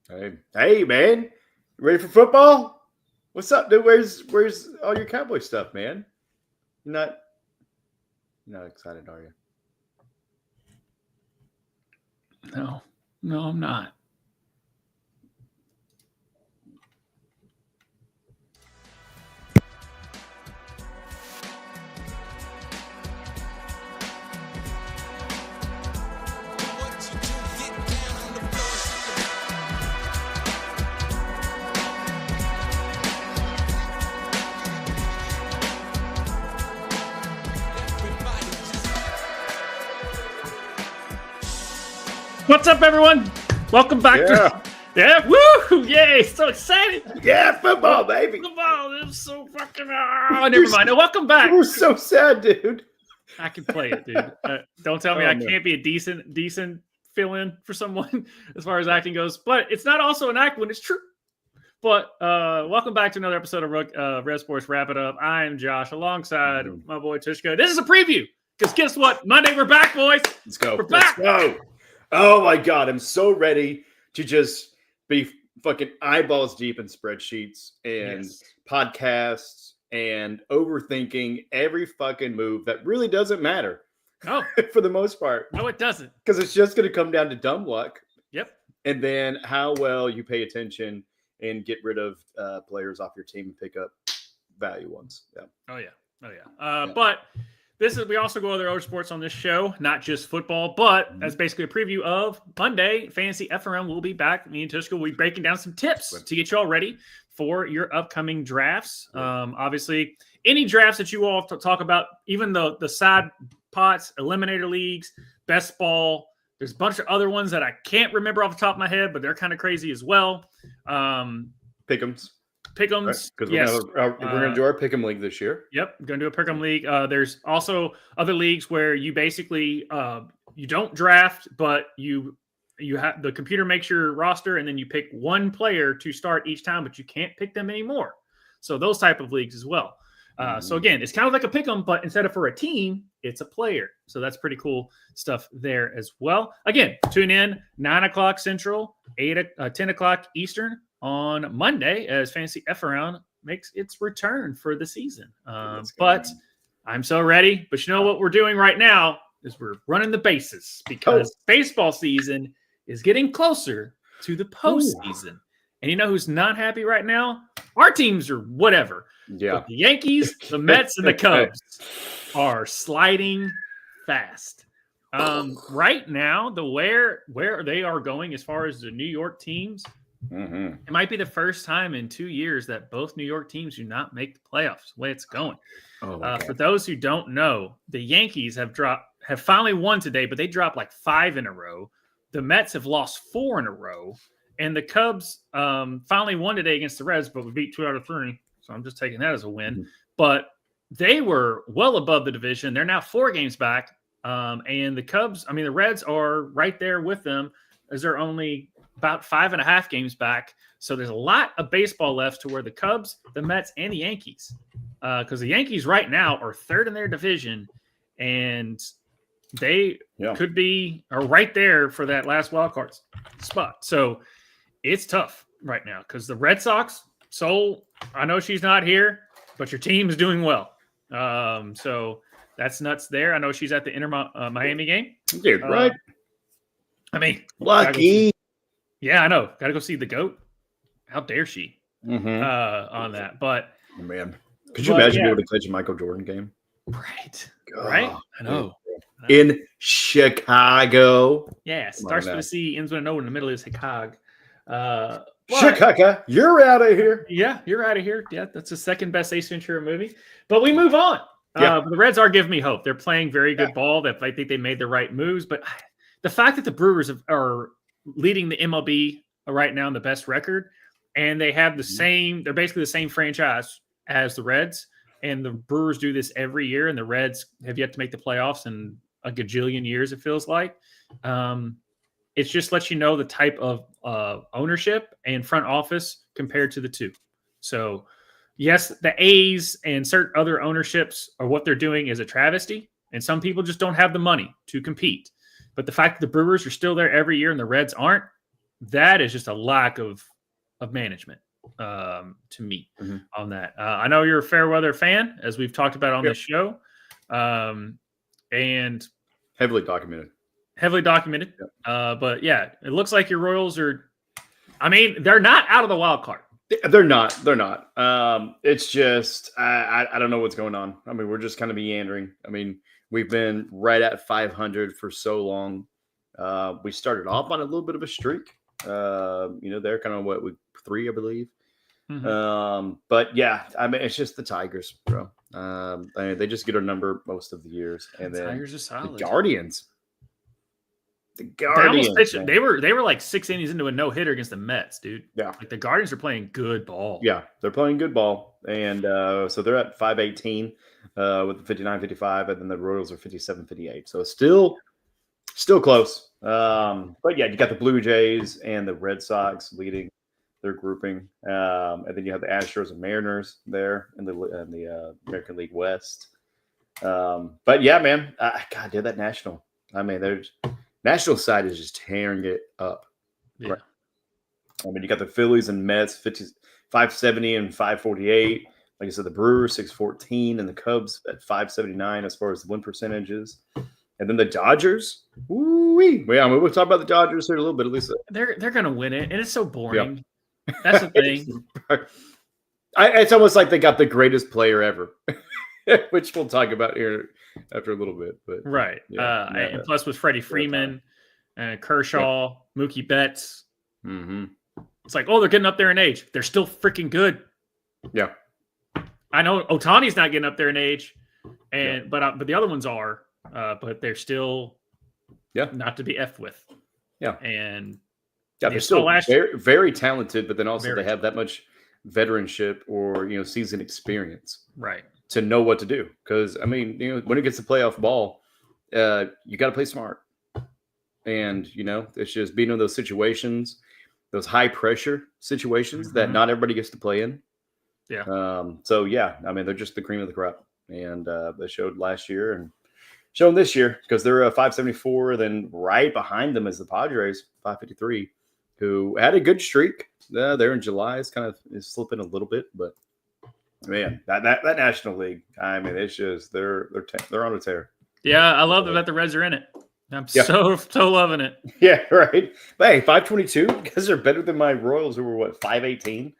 Hey, man, you ready for football? What's up, dude? Where's all your Cowboy stuff, man? You're not excited, are you? No, I'm not. What's up, everyone? Welcome back woo! Yay! So excited! Yeah, football, baby. Football is so fucking. Never mind. Welcome back. We're so sad, dude. I can play it, dude. Don't tell me I can't be a decent fill-in for someone as far as acting goes. But it's not also an act when it's true. But welcome back to another episode of REV SPORTS Wrap It Up. I am Josh alongside my boy Tvshka. This is a preview because guess what? Monday we're back, boys. Let's go. We're back. Let's go. Oh my God, I'm so ready to just be fucking eyeballs deep in spreadsheets and podcasts and overthinking every fucking move that really doesn't matter. No, for the most part. No, it doesn't. Because it's just going to come down to dumb luck. Yep. And then how well you pay attention and get rid of players off your team and pick up value ones. Yeah. Oh yeah. But we also go other sports on this show, not just football, but that's basically a preview of Monday. Fantasy FRM will be back. Me and Tvshka will be breaking down some tips to get you all ready for your upcoming drafts. Obviously, any drafts that you all talk about, even the side pots, eliminator leagues, best ball. There's a bunch of other ones that I can't remember off the top of my head, but they're kind of crazy as well. Pick'ems. Pick'ems. Because we're going to do our Pick'em League this year. Yep, going to do a Pick'em League. There's also other leagues where you basically you don't draft, but you have the computer makes your roster, and then you pick one player to start each time, but you can't pick them anymore. So those type of leagues as well. So again, it's kind of like a Pick'em, but instead of for a team, it's a player. So that's pretty cool stuff there as well. Again, tune in 9 o'clock Central, 10 o'clock Eastern on Monday as Fantasy FRM makes its return for the season. But I'm so ready. But you know what we're doing right now is we're running the bases because baseball season is getting closer to the postseason. And you know who's not happy right now? Our teams are whatever. Yeah. But the Yankees, the Mets, and the Cubs are sliding fast. Right now, where they are going as far as the New York teams, it might be the first time in 2 years that both New York teams do not make the playoffs. The way it's going. For those who don't know, the Yankees have finally won today, but they dropped like 5 in a row. The Mets have lost 4 in a row, and the Cubs finally won today against the Reds, but we beat 2 out of 3. So I'm just taking that as a win. But they were well above the division. They're now 4 games back. And the Reds are right there with them as they're only about 5.5 games back. So there's a lot of baseball left to where the Cubs, the Mets, and the Yankees, because the Yankees right now are 3rd in their division, and they are right there for that last wild card spot. So it's tough right now because the Red Sox, I know she's not here, but your team is doing well. So that's nuts there. I know she's at the Inter Miami game. Dude, right? I mean, lucky. Yeah, I know. Got to go see the GOAT. How dare she on that? But man, could you imagine being able to catch a Michael Jordan game? Right. Right. I know. In Chicago. Yeah. Starts with a C, ends with an O in the middle is Chicago. Chicago, you're out of here. Yeah, you're out of here. Yeah, that's the second best Ace Ventura movie. But we move on. The Reds are giving me hope. They're playing very good ball. I think they made the right moves. But the fact that the Brewers are leading the MLB right now in the best record, and they have they're basically the same franchise as the Reds, and the Brewers do this every year, and the Reds have yet to make the playoffs in a gajillion years, it feels like. It just lets you know the type of ownership and front office compared to the two. So, yes, the A's and certain other ownerships are what they're doing is a travesty, and some people just don't have the money to compete. But the fact that the Brewers are still there every year and the Reds aren't, that is just a lack of management to me on that. I know you're a fair weather fan, as we've talked about on this show, and heavily documented. But yeah, it looks like your Royals are. I mean, they're not out of the wild card. They're not. It's just I don't know what's going on. I mean, we're just kind of meandering. I mean, we've been right at 500 for so long. We started off on a little bit of a streak. They're kind of week 3, I believe. But yeah, I mean, it's just the Tigers, bro. They just get our number most of the years, and then Tigers are solid. The Guardians. They were like 6 innings into a no-hitter against the Mets, dude. Yeah. Like the Guardians are playing good ball. Yeah, they're playing good ball. And so they're at 518 with the 59-55, and then the Royals are 57-58. So still close. But yeah, you got the Blue Jays and the Red Sox leading their grouping. And then you have the Astros and Mariners there in the American League West. But yeah, man, God, dude, that National. I mean, there's National side is just tearing it up. Yeah. Right. I mean, you got the Phillies and Mets 570 and 548. Like I said, the Brewers 614 and the Cubs at 579 as far as the win percentages. And then the Dodgers. Woo-wee. Well, I mean, we'll talk about the Dodgers here in a little bit, at least. They're going to win it, and it's so boring. Yeah. That's the thing. It's almost like they got the greatest player ever, which we'll talk about here after a little bit. But right. And plus with Freddie Freeman, Kershaw, Mookie Betts. It's like, they're getting up there in age. They're still freaking good. Yeah. I know Ohtani's not getting up there in age, but the other ones are, but they're still not to be effed with. Yeah. And they're still very, very talented, but then also they have that much veteranship or seasoned experience. Right. To know what to do. Because, I mean, when it gets to playoff ball, you got to play smart. And, it's just being in those situations, those high pressure situations that not everybody gets to play in. Yeah. So, yeah, I mean, they're just the cream of the crop. And they showed last year and showing this year because they're 574. Then right behind them is the Padres, 553, who had a good streak. They're in July. It's kind of slipping a little bit, but man, that National League. I mean, it's just they're on a tear. Yeah, I love that the Reds are in it. I'm so loving it. Yeah, right. But hey, 522 because they're better than my Royals, who were 518.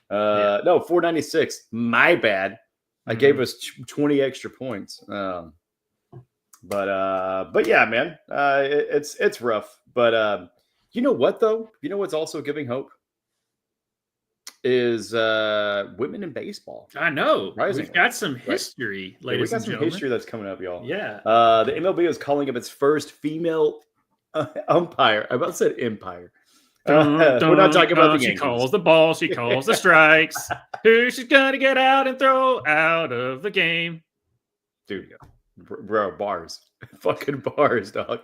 No, 496. My bad. I gave us 20 extra points. But yeah, man, it's rough. But you know what though? You know what's also giving hope is women in baseball. I know. We've got some history, ladies and gentlemen. We got some history that's coming up, y'all. Yeah. The MLB is calling up its first female umpire. I about said empire. We're not talking about the Yankees. She calls the balls. She calls the strikes. Who she's going to get out and throw out of the game. Dude, bro, bars. Fucking bars, dog.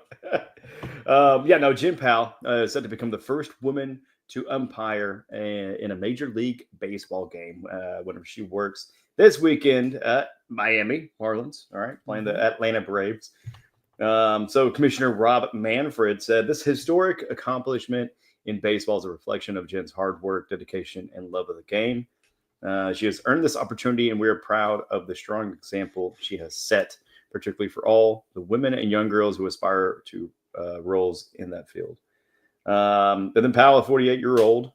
Jim Powell is set to become the first woman to umpire in a Major League Baseball game whenever she works this weekend at Miami Marlins, all right, playing the Atlanta Braves. So Commissioner Rob Manfred said this historic accomplishment in baseball is a reflection of Jen's hard work, dedication, and love of the game. She has earned this opportunity, and we are proud of the strong example she has set, particularly for all the women and young girls who aspire to roles in that field. And then Powell, a 48-year-old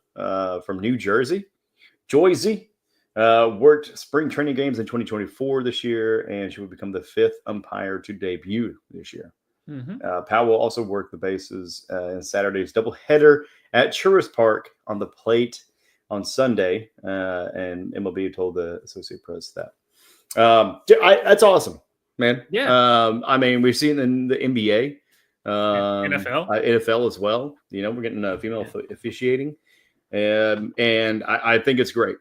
from New Jersey, worked spring training games in 2024 this year, and she will become the 5th umpire to debut this year. Powell will also work the bases in Saturday's doubleheader at Truist Park on the plate on Sunday, and MLB told the Associated Press that. That's awesome, man. Yeah. I mean, we've seen in the NBA. NFL as well. We're getting female officiating, and I think it's great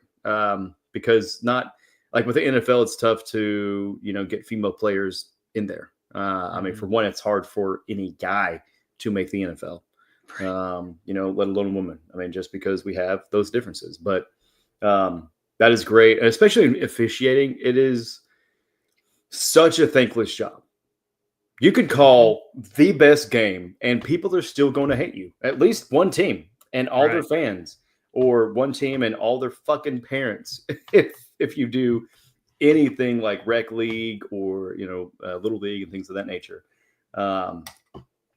because not like with the NFL, it's tough to get female players in there. I mean, for one, it's hard for any guy to make the NFL, let alone a woman. I mean, just because we have those differences, but that is great, and especially in officiating, it is such a thankless job. You could call the best game, and people are still going to hate you. At least one team. and all their fans, or one team and all their fucking parents. If you do anything like rec league or little league and things of that nature. I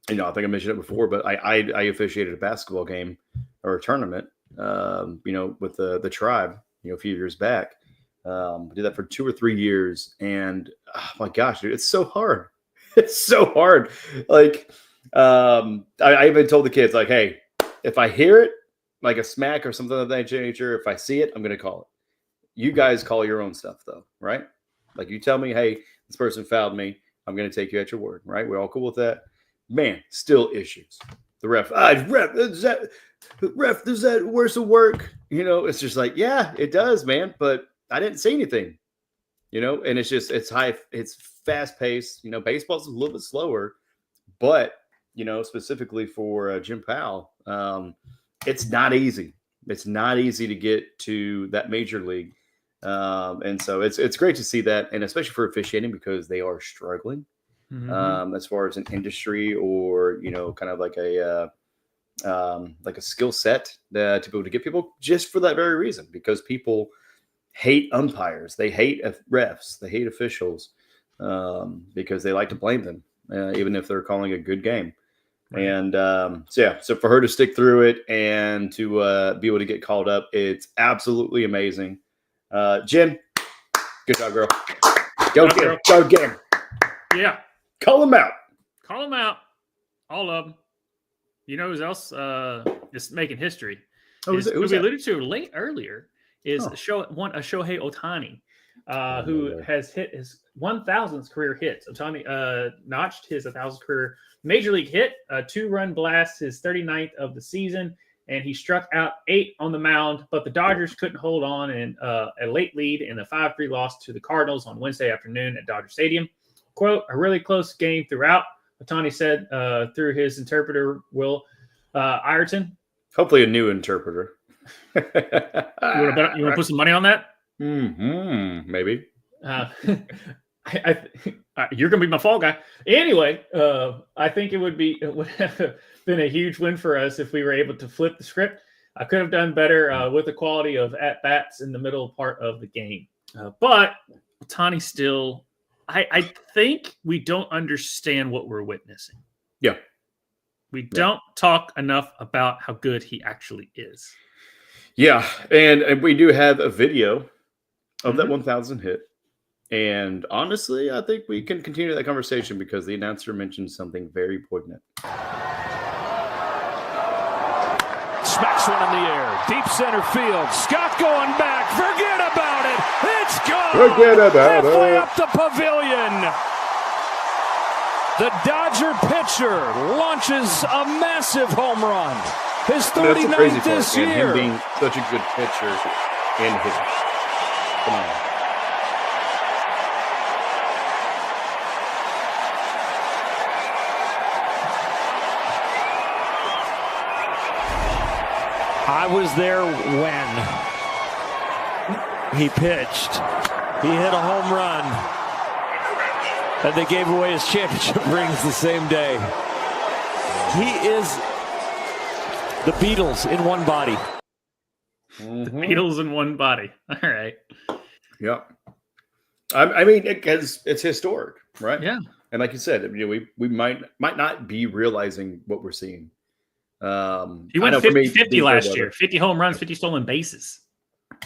think I mentioned it before, but I officiated a basketball game or a tournament, with the tribe, a few years back. Did that for 2 or 3 years, and oh my gosh, dude, it's so hard. It's so hard. Like, I even told the kids, like, hey, if I hear it, like a smack or something of that nature, if I see it, I'm going to call it. You guys call your own stuff, though, right? Like, you tell me, hey, this person fouled me. I'm going to take you at your word, right? We're all cool with that. Man, still issues. The ref, does that worse of work? It's just like, yeah, it does, man. But I didn't say anything, and it's high, it's fast paced. Baseball's a little bit slower, but, specifically for Jim Powell, it's not easy. It's not easy to get to that major league. And so it's great to see that, and especially for officiating, because they are struggling as far as an industry, or kind of like a skill set to be able to get people, just for that very reason, because people hate umpires, they hate refs, they hate officials, because they like to blame them, even if they're calling a good game. Right. And so for her to stick through it and to be able to get called up, it's absolutely amazing. Jen, good job, girl. Go get him. Yeah. Call him out. All of them. You know who else is making history? Who's we alluded to earlier is Shohei Ohtani, who has hit his 1,000th career hit. Ohtani notched his 1,000th career major league hit, a 2-run blast, his 39th of the season. And he struck out 8 on the mound, but the Dodgers couldn't hold on in a late lead in a 5-3 loss to the Cardinals on Wednesday afternoon at Dodger Stadium. Quote, a really close game throughout, Ohtani said through his interpreter, Will Ireton. Hopefully a new interpreter. You want to put some money on that? Maybe. You're going to be my fall guy. Anyway, I think it would have been a huge win for us if we were able to flip the script. I could have done better with the quality of at-bats in the middle part of the game. But Ohtani still, I think we don't understand what we're witnessing. Yeah. We don't talk enough about how good he actually is. Yeah, and we do have a video of that 1,000 hit. And honestly, I think we can continue that conversation because the announcer mentioned something very poignant. Smacks one in the air. Deep center field. Scott going back. Forget about it. It's gone. Forget about Halfway it. up the pavilion. The Dodger pitcher launches a massive home run. His 39th this year. And him being such a good pitcher and hitter. Come on. I was there when he pitched. He hit a home run. And they gave away his championship rings the same day. He is the Beatles in one body. The Beatles in one body. All right. Yep. I mean, it's historic, right? Yeah. And like you said, we might not be realizing what we're seeing. He went 50-50 last year. 50 home runs, 50 stolen bases.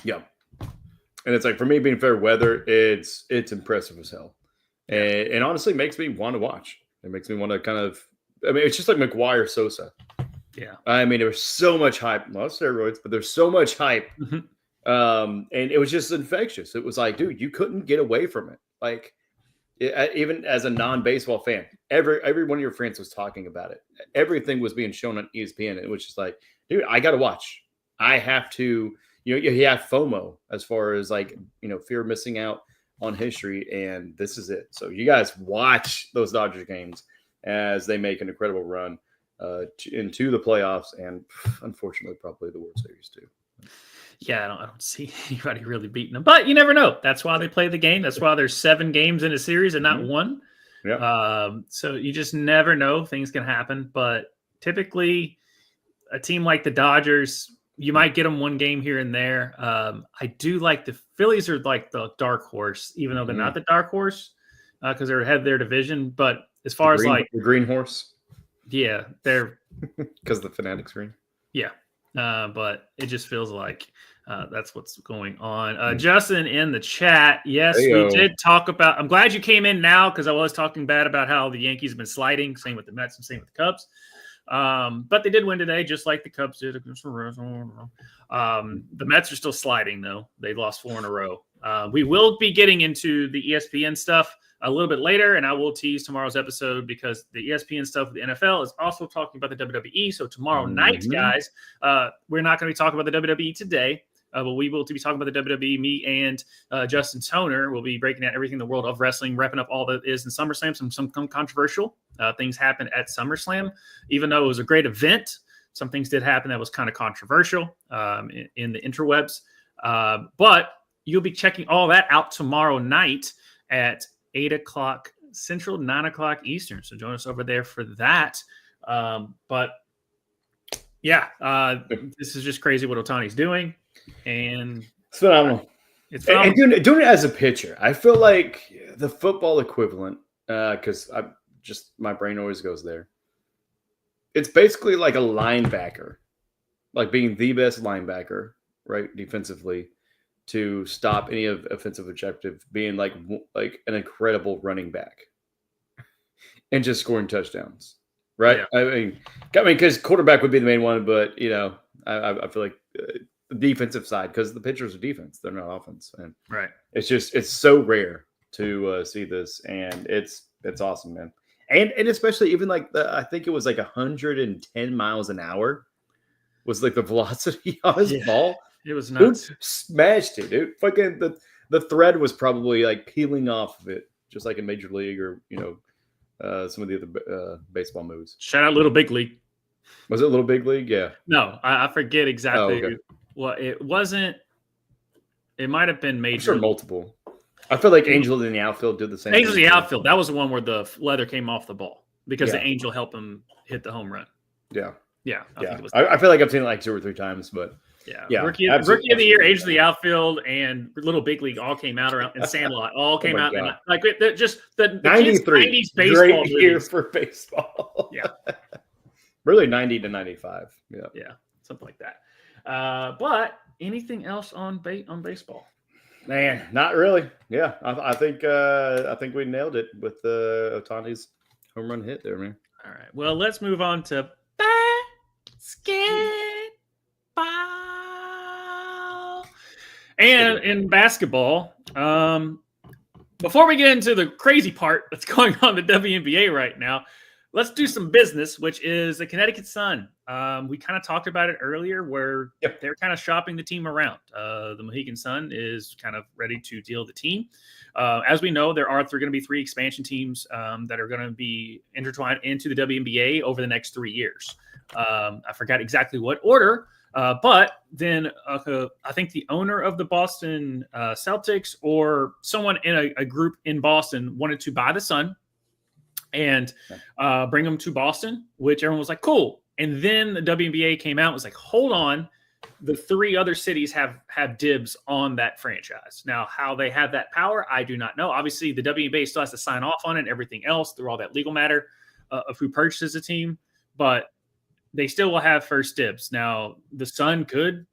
Yeah. And it's like, for me, being fair weather, it's impressive as hell. And honestly, makes me want to watch. It makes me want to kind of, it's just like McGuire Sosa. Yeah. I mean, there was so much hype. Well, steroids, but there's so much hype. And it was just infectious. It was like, dude, you couldn't get away from it. Like, even as a non-baseball fan, every one of your friends was talking about it. Everything was being shown on ESPN. It was just like, dude, I got to watch. I have to, you have FOMO as far as like, fear of missing out on history. And this is it. So you guys watch those Dodgers games as they make an incredible run into the playoffs. And unfortunately, probably the World Series too. Yeah, I don't see anybody really beating them. But you never know. That's why they play the game. That's why there's 7 games in a series and not one. Yeah. So you just never know. Things can happen. But typically, a team like the Dodgers, you might get them one game here and there. I do like the Phillies are like the dark horse, even though they're not the dark horse because they're ahead of their division. But as far as like the green horse, yeah, they're because the Fanatics green. Yeah, but it just feels like that's what's going on. Justin in the chat, yes, we did talk about. I'm glad you came in now because I was talking bad about how the Yankees have been sliding. Same with the Mets and same with the Cubs. But they did win today, just like the Cubs did against the Reds. The Mets are still sliding, though. They lost 4 in a row. We will be getting into the ESPN stuff a little bit later, and I will tease tomorrow's episode because the ESPN stuff with the NFL is also talking about the WWE. So tomorrow night, guys, we're not going to be talking about the WWE today, but we will be talking about the WWE. Me and Justin Toner will be breaking down everything in the world of wrestling, wrapping up all that is in SummerSlam. Some controversial things happened at SummerSlam, even though it was a great event. Some things did happen that was kind of controversial in the interwebs. But you'll be checking all that out tomorrow night at 8 o'clock Central, 9 o'clock Eastern. So join us over there for that. But yeah, this is just crazy what Ohtani's doing. And it's phenomenal. It's phenomenal. And doing it as a pitcher, I feel like the football equivalent, because my brain always goes there. It's basically like a linebacker, like being the best linebacker, right, defensively, to stop any offensive objective, being like an incredible running back, and just scoring touchdowns, right? Yeah. I mean, because quarterback would be the main one, but I feel like the defensive side, because the pitchers are defense, they're not offense, and right. It's so rare to see this, and it's awesome, man. And especially even like I think it was like 110 miles an hour was like the velocity on his ball. It was nuts. Dude smashed it, dude. Fucking the thread was probably like peeling off of it, just like in Major League or some of the other baseball moves. Shout out Little Big League. Was it Little Big League? Yeah. No, I forget exactly what it wasn't. It might have been Major. I'm sure multiple. I feel like Angel in the outfield did the same. Angel in the outfield. That was the one where the leather came off the ball because the Angel helped him hit the home run. Yeah. Yeah. I feel like I've seen it like 2 or 3 times, but yeah. Rookie of the year, Angel in the outfield, and Little Big League all came out around, and Sandlot all came out. And like just the 93 90s baseball great movies. year for baseball. Yeah. Really 90 to 95. Yeah. Yeah. Something like that. But anything else on baseball? Man, not really. Yeah, I think we nailed it with Ohtani's home run hit there, man. All right. Well, let's move on to basketball. And in basketball, before we get into the crazy part that's going on in the WNBA right now, let's do some business, which is the Connecticut Sun. We kind of talked about it earlier where they're kind of shopping the team around. The Mohegan Sun is kind of ready to deal the team. As we know, there are going to be 3 expansion teams that are going to be intertwined into the WNBA over the next 3 years. I forgot exactly what order, but then I think the owner of the Boston Celtics or someone in a group in Boston wanted to buy the Sun and bring them to Boston, which everyone was like, cool. And then the WNBA came out and was like, hold on. The 3 other cities have dibs on that franchise. Now, how they have that power, I do not know. Obviously, the WNBA still has to sign off on it and everything else through all that legal matter of who purchases the team. But they still will have first dibs. Now, the Sun could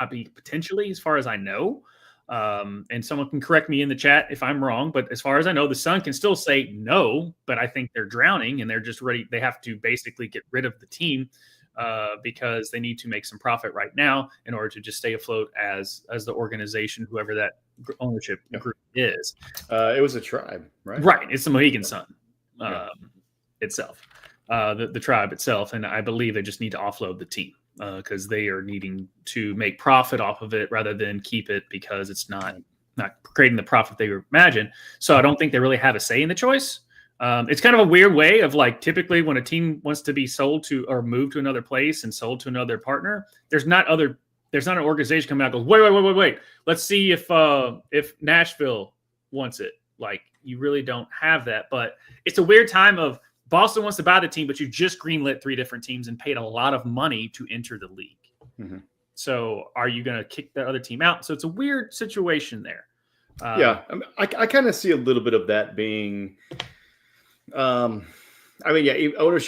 be potentially, as far as I know, and someone can correct me in the chat if I'm wrong, but as far as I know, the Sun can still say no, but I think they're drowning and they're just ready. They have to basically get rid of the team because they need to make some profit right now in order to just stay afloat as the organization, whoever that ownership group is. It was a tribe, right? Right. It's the Mohegan Sun itself, the tribe itself. And I believe they just need to offload the team. Because they are needing to make profit off of it rather than keep it because it's not creating the profit they imagine. So I don't think they really have a say in the choice. It's kind of a weird way of like typically when a team wants to be sold to or moved to another place and sold to another partner, there's not an organization coming out and goes, wait. Let's see if Nashville wants it. Like you really don't have that. But it's a weird time of Boston wants to buy the team, but you just greenlit 3 different teams and paid a lot of money to enter the league. Mm-hmm. So are you going to kick the other team out? So it's a weird situation there. I kind of see a little bit of that being, ownership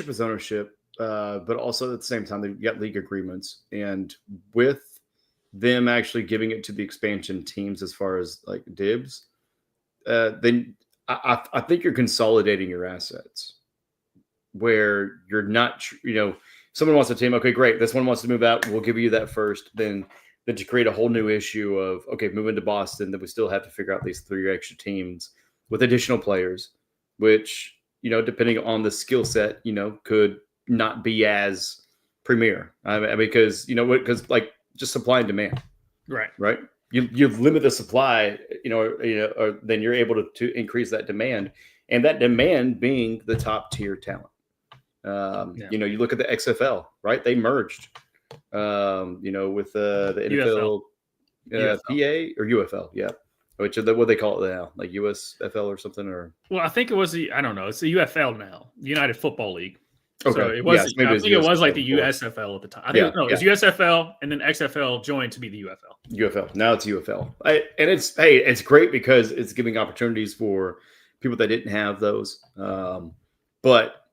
is ownership, but also at the same time, they've got league agreements. And with them actually giving it to the expansion teams as far as like dibs, then I think you're consolidating your assets where you're not, someone wants a team. Okay, great. This one wants to move out. We'll give you that first. Then to create a whole new issue of, okay, moving to Boston, then we still have to figure out these 3 extra teams with additional players, which, depending on the skill set, could not be as premier. Because like just supply and demand. Right. You limit the supply, or then you're able to increase that demand, and that demand being the top tier talent. You look at the XFL, right? They merged, with the NFL, PA or UFL, yeah. Which is what they call it now, like USFL or something, or I think it was I don't know. It's the UFL now, United Football League. Okay, so it was. Yes, I think it was like the USFL at the time. I think it was USFL, and then XFL joined to be the UFL. UFL. Now it's UFL, and it's great because it's giving opportunities for people that didn't have those, but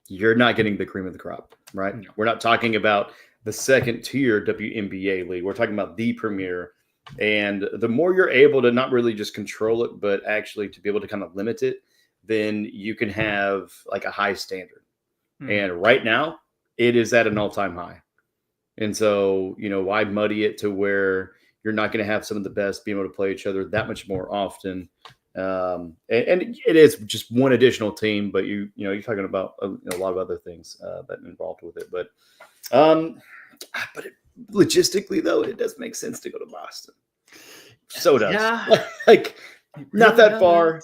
you're not getting the cream of the crop, right? No. We're not talking about the second tier WNBA league. We're talking about the premier. And the more you're able to not really just control it, but actually to be able to kind of limit it, then you can have like a high standard. And right now it is at an all-time high. And so, why muddy it to where you're not going to have some of the best being able to play each other that much more often? And it is just one additional team, but you're talking about a lot of other things that are involved with it. But logistically, though, it does make sense to go to Boston. So does. Yeah. Like not that far.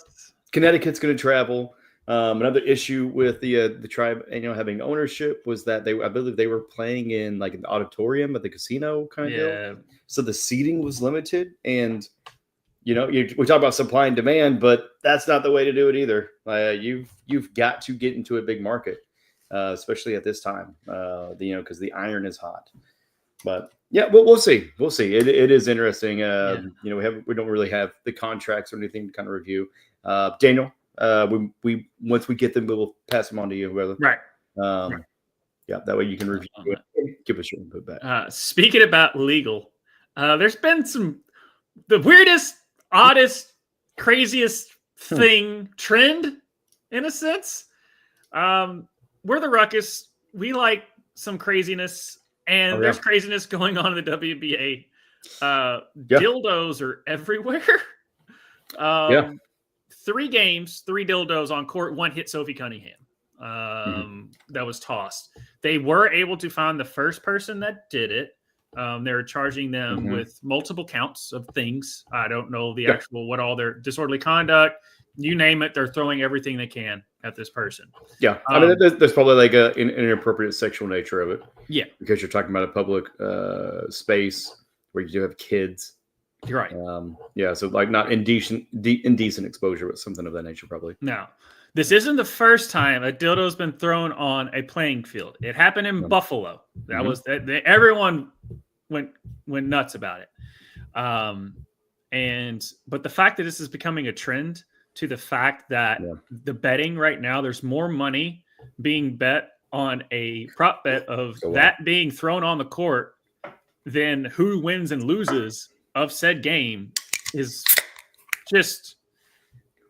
Connecticut's going to travel. Another issue with the tribe, having ownership was that I believe they were playing in like an auditorium at the casino kind of deal. So the seating was limited, and we talk about supply and demand, but that's not the way to do it either. You've got to get into a big market, especially at this time. Because the iron is hot. But yeah, we'll see. We'll see. It is interesting. We don't really have the contracts or anything to kind of review. Daniel, we once we get them, we will pass them on to you, brother. Right. Yeah, that way you can review it and give us your input back. Speaking about legal, there's been the weirdest, oddest, craziest trend in a sense. We're the Ruckus. We like some craziness. And there's craziness going on in the WNBA. Dildos are everywhere. 3 games, 3 dildos on court. 1 hit Sophie Cunningham. That was tossed. They were able to find the first person that did it. They're charging them with multiple counts of things. I don't know the actual what all their disorderly conduct. You name it, they're throwing everything they can at this person. Yeah, I mean, there's probably like an inappropriate sexual nature of it. Yeah, because you're talking about a public space where you do have kids. You're right. Yeah, so like not indecent exposure, but something of that nature, probably. Now, this isn't the first time a dildo's been thrown on a playing field. It happened in Buffalo. That was everyone went nuts about it. But the fact that this is becoming a trend, to the fact that the betting right now, there's more money being bet on a prop bet of that being thrown on the court than who wins and loses of said game is just,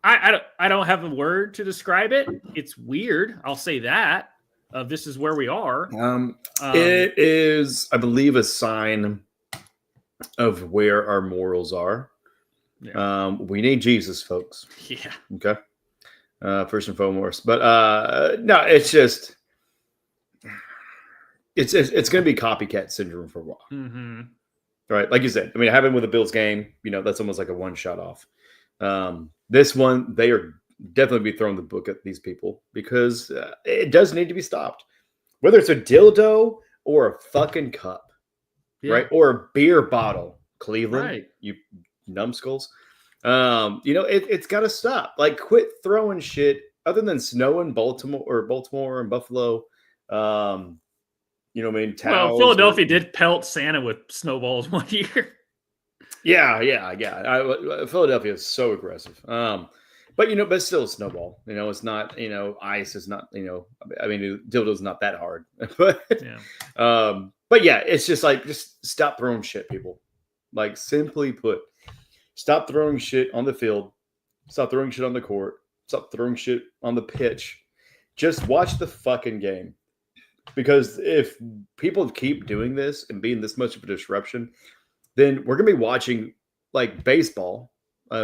I don't have a word to describe it. It's weird. I'll say that. This is where we are. It is, I believe, a sign of where our morals are. Yeah. We need Jesus, folks. Yeah. Okay. First and foremost, but no, it's just it's going to be copycat syndrome for a while. Right, like you said. I mean, it happened with the Bills game. That's almost like a one shot off. This one, they are definitely be throwing the book at these people because it does need to be stopped. Whether it's a dildo or a fucking cup, right, or a beer bottle, Cleveland, you numbskulls. It's got to stop. Like, quit throwing shit other than snow in Baltimore and Buffalo, you know what I mean? Well, Philadelphia did pelt Santa with snowballs one year. Yeah. Philadelphia is so aggressive. But still a snowball. It's not, ice is not, I mean, dildo's not that hard. But it's just like, just stop throwing shit, people. Like, simply put, stop throwing shit on the field. Stop throwing shit on the court. Stop throwing shit on the pitch. Just watch the fucking game. Because if people keep doing this and being this much of a disruption, then we're going to be watching like baseball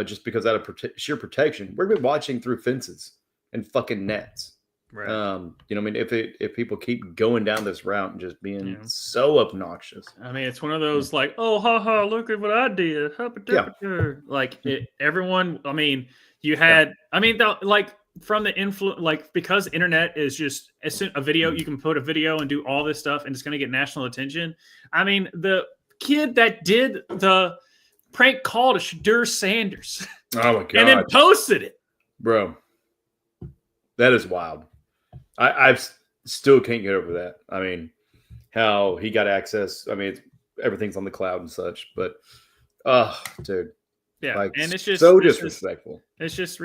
just because out of sheer protection. We're going to be watching through fences and fucking nets. Right. You know what I mean? If people keep going down this route and just being so obnoxious. I mean, it's one of those like, oh, haha, look at what I did. Like everyone, I mean, you had, like from the influence, like because internet is just a video, you can put a video and do all this stuff and it's going to get national attention. I mean, the kid that did the prank call to Shadur Sanders. Oh my God. And then posted it. Bro, that is wild. I still can't get over that. I mean, how he got access. I mean, everything's on the cloud and such, but, dude. Yeah, like, and it's just so disrespectful. It's just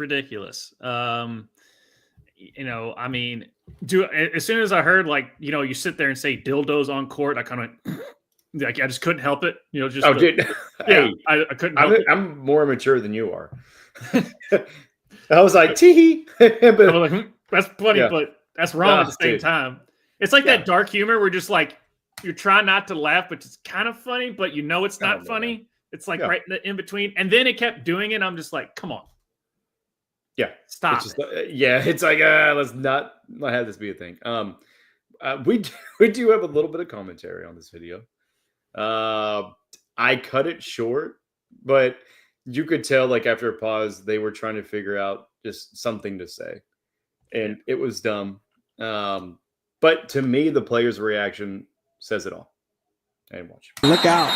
ridiculous. I mean, as soon as I heard you sit there and say dildos on court, I kind of like I just couldn't help it. Dude. Yeah, I couldn't. Help it. I'm more mature than you are. I was like, tee. But that's funny, but that's wrong at the same time. It's like that dark humor where just like you're trying not to laugh, but it's kind of funny, but it's not funny. Man. It's like right in between. And then it kept doing it. I'm just like, come on. Yeah. Stop. It's like, let's not have this be a thing. We do have a little bit of commentary on this video. I cut it short, but you could tell like after a pause, they were trying to figure out just something to say. And it was dumb. But to me, the player's reaction says it all. And watch. Look out.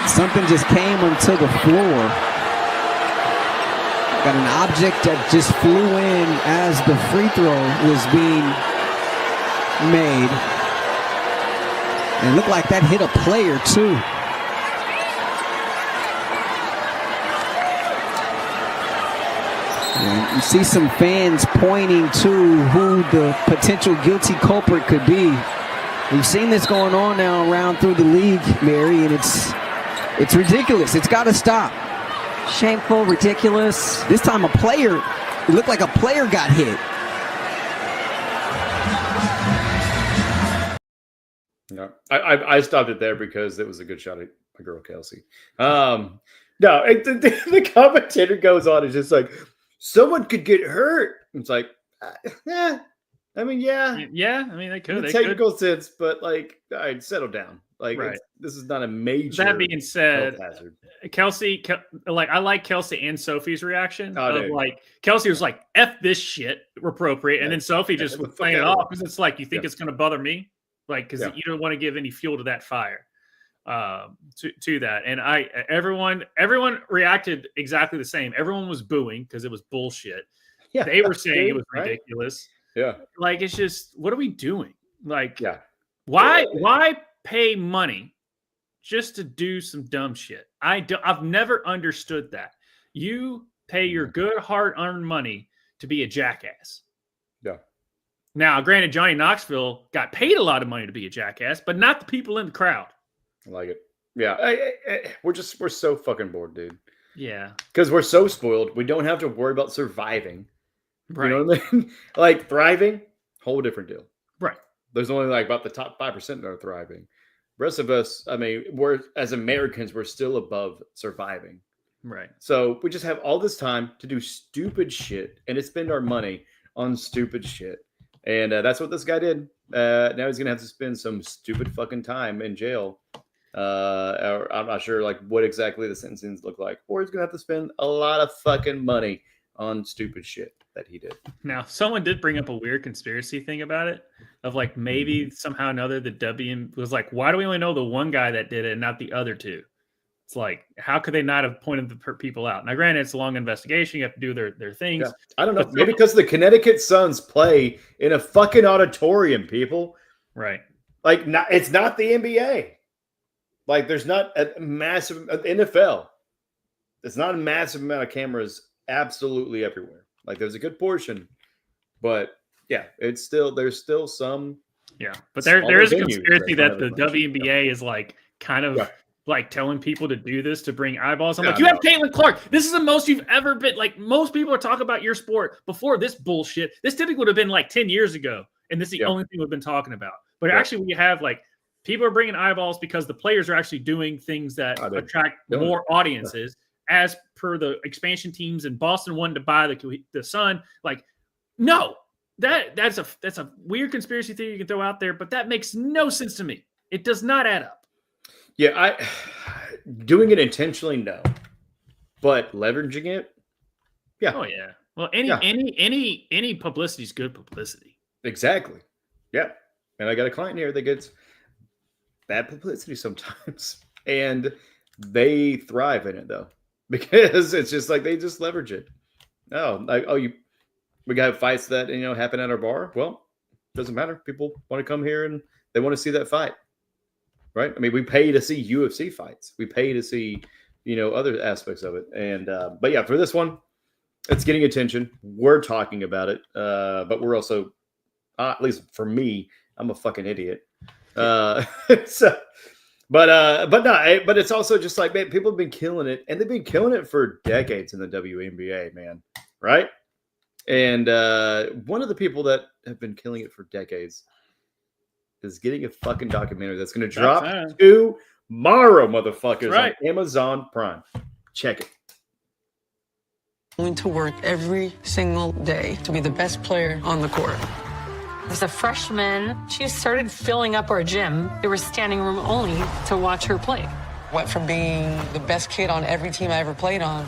Something just came onto the floor. Got an object that just flew in as the free throw was being made. And it looked like that hit a player too. And you see some fans pointing to who the potential guilty culprit could be. We've seen this going on now around through the league, Mary, and it's ridiculous. It's got to stop. Shameful, ridiculous. This time it looked like a player got hit. No, I stopped it there because it was a good shot at my girl Kelsey. No, the commentator goes on. It's just like, someone could get hurt. It's like, yeah. I mean, yeah. I mean, they could. In the technical sense, but like, all right, settle down. Like, this is not a major. That being said, Kelsey, I like Kelsey and Sophie's reaction. Kelsey was like, "F this shit," appropriate, and then Sophie just was playing it off because it's like, you think it's going to bother me, like because you don't want to give any fuel to that fire, to that. And everyone reacted exactly the same. Everyone was booing because it was bullshit. Yeah, they were saying it was ridiculous. Yeah. Like, it's just, what are we doing? Like, why pay money just to do some dumb shit? I've never understood that. You pay your good hard-earned money to be a jackass. Yeah. Now, granted, Johnny Knoxville got paid a lot of money to be a jackass, but not the people in the crowd. I like it. Yeah. We're so fucking bored, dude. Yeah. Because we're so spoiled. We don't have to worry about surviving. Right. You know what I mean? Like thriving, whole different deal. Right. There's only like about the top 5% that are thriving. The rest of us, I mean, as Americans, we're still above surviving. Right. So we just have all this time to do stupid shit and to spend our money on stupid shit. And that's what this guy did. Now he's going to have to spend some stupid fucking time in jail. Or I'm not sure like what exactly the sentencings look like. Or he's going to have to spend a lot of fucking money on stupid shit that he did. Now, someone did bring up a weird conspiracy thing about it, of like maybe somehow or another the W was like, why do we only know the one guy that did it and not the other two? It's like, how could they not have pointed the people out? Now, granted, it's a long investigation. You have to do their things. Yeah. I don't know. Maybe because the Connecticut Suns play in a fucking auditorium, people. Right. Like, it's not the NBA. Like, there's not a massive NFL. It's not a massive amount of cameras absolutely everywhere. Like, there's a good portion. But, yeah, there's still some. Yeah. But there is a conspiracy that the WNBA is, like, kind of like telling people to do this to bring eyeballs. I'm like, you have Caitlin Clark. This is the most you've ever been. Like, most people are talking about your sport before this bullshit. This typically would have been like 10 years ago. And this is the only thing we've been talking about. But actually, we have like people are bringing eyeballs because the players are actually doing things that attract more audiences. As per the expansion teams in Boston wanting to buy the Sun. Like, no, that's a weird conspiracy theory you can throw out there, but that makes no sense to me. It does not add up. Yeah, doing it intentionally, no, but leveraging it, yeah. Oh yeah. Well, any publicity is good publicity. Exactly. Yeah, and I got a client here that gets bad publicity sometimes, and they thrive in it though because it's just like they just leverage it. We got fights that happen at our bar. Well, doesn't matter. People want to come here and they want to see that fight. Right. I mean, we pay to see UFC fights. We pay to see, other aspects of it. And, but yeah, for this one, it's getting attention. We're talking about it. But we're also, at least for me, I'm a fucking idiot. But it's also just like, man, people have been killing it and they've been killing it for decades in the WNBA, man. Right. And, one of the people that have been killing it for decades is getting a fucking documentary that's going to drop tomorrow, motherfuckers, on Amazon Prime. Check it. Going to work every single day to be the best player on the court. As a freshman, she started filling up our gym. There was standing room only to watch her play. Went from being the best kid on every team I ever played on.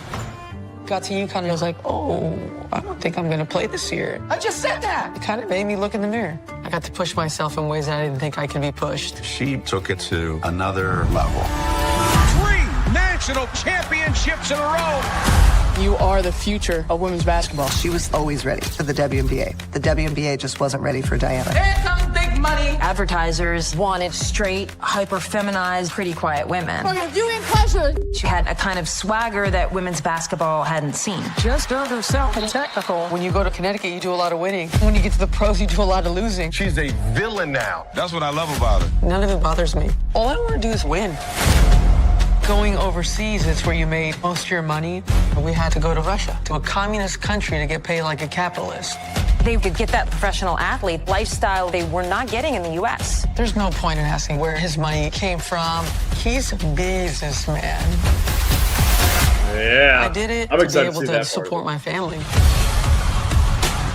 Got to UConn and I was like, I don't think I'm going to play this year. I just said that. It kind of made me look in the mirror. I got to push myself in ways that I didn't think I could be pushed. She took it to another level. 3 national championships in a row. You are the future of women's basketball. She was always ready for the WNBA. The WNBA just wasn't ready for Diana. Here comes big money. Advertisers wanted straight, hyper-feminized, pretty quiet women. For your viewing pleasure. She had a kind of swagger that women's basketball hadn't seen. Just done herself and technical. When you go to Connecticut, you do a lot of winning. When you get to the pros, you do a lot of losing. She's a villain now. That's what I love about her. None of it bothers me. All I want to do is win. Going overseas is where you made most of your money. We had to go to Russia, to a communist country, to get paid like a capitalist. They could get that professional athlete lifestyle they were not getting in the U.S. There's no point in asking where his money came from. He's a businessman. Yeah. I did it I'm to be able to to support my family.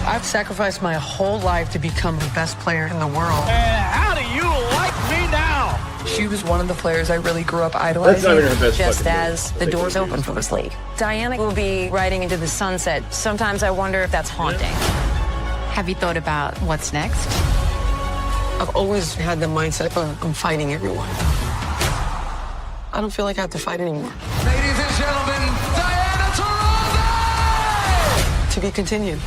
I've sacrificed my whole life to become the best player in the world. How do you like me now? She was one of the players I really grew up idolizing. Just as the doors open for this league. Diana will be riding into the sunset. Sometimes I wonder if that's haunting. Have you thought about what's next? I've always had the mindset of I'm fighting everyone. I don't feel like I have to fight anymore. Ladies and gentlemen, Diana Taurasi! To be continued.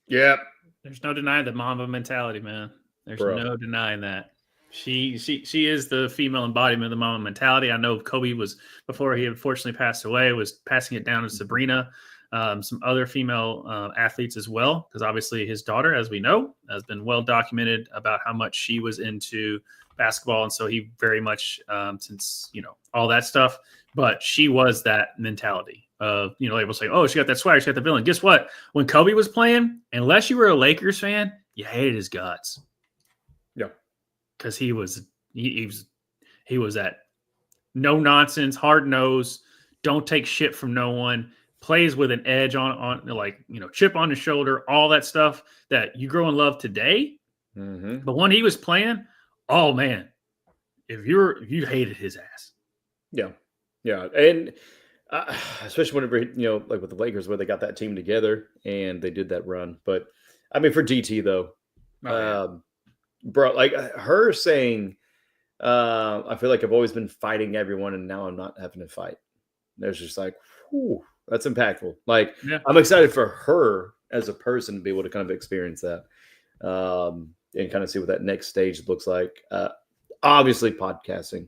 Yeah. There's no denying the Mamba mentality, man. There's no denying that. She is the female embodiment of the Mamba mentality. I know Kobe was, before he unfortunately passed away, was passing it down to Sabrina, some other female athletes as well, because obviously his daughter, as we know, has been well documented about how much she was into basketball. And so he very much, since, all that stuff, but she was that mentality of, able to say, oh, she got that swagger, she got the villain. Guess what? When Kobe was playing, unless you were a Lakers fan, you hated his guts. Yeah. Because he was that no nonsense, hard nose, don't take shit from no one, plays with an edge on chip on his shoulder, all that stuff that you grow in love today. Mm-hmm. But when he was playing, oh man, if you hated his ass. Yeah. Yeah. And especially whenever, like with the Lakers, where they got that team together and they did that run. But I mean, for DT though, bro, like her saying, I feel like I've always been fighting everyone, and now I'm not having to fight. There's just like, whew, that's impactful. Like, I'm excited for her as a person to be able to kind of experience that, and kind of see what that next stage looks like. Obviously, podcasting.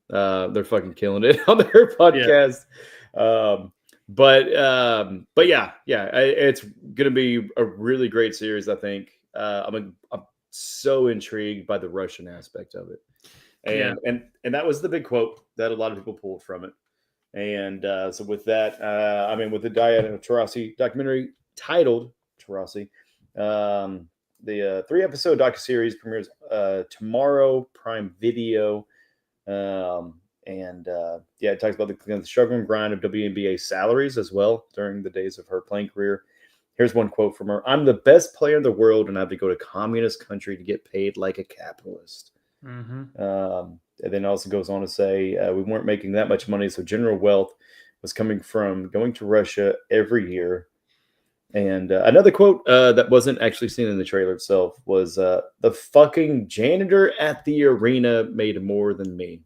They're fucking killing it on their podcast. But yeah, it's gonna be a really great series. I think. I'm so intrigued by the Russian aspect of it, and that was the big quote that a lot of people pulled from it. And so with that, with the Diana Taurasi documentary titled Taurasi, the 3-episode docuseries premieres tomorrow, Prime Video. It talks about the struggle and grind of WNBA salaries as well during the days of her playing career. Here's one quote from her: "I'm the best player in the world, and I have to go to communist country to get paid like a capitalist." And then also goes on to say, "We weren't making that much money, so general wealth was coming from going to Russia every year." And another quote that wasn't actually seen in the trailer itself was, "The fucking janitor at the arena made more than me."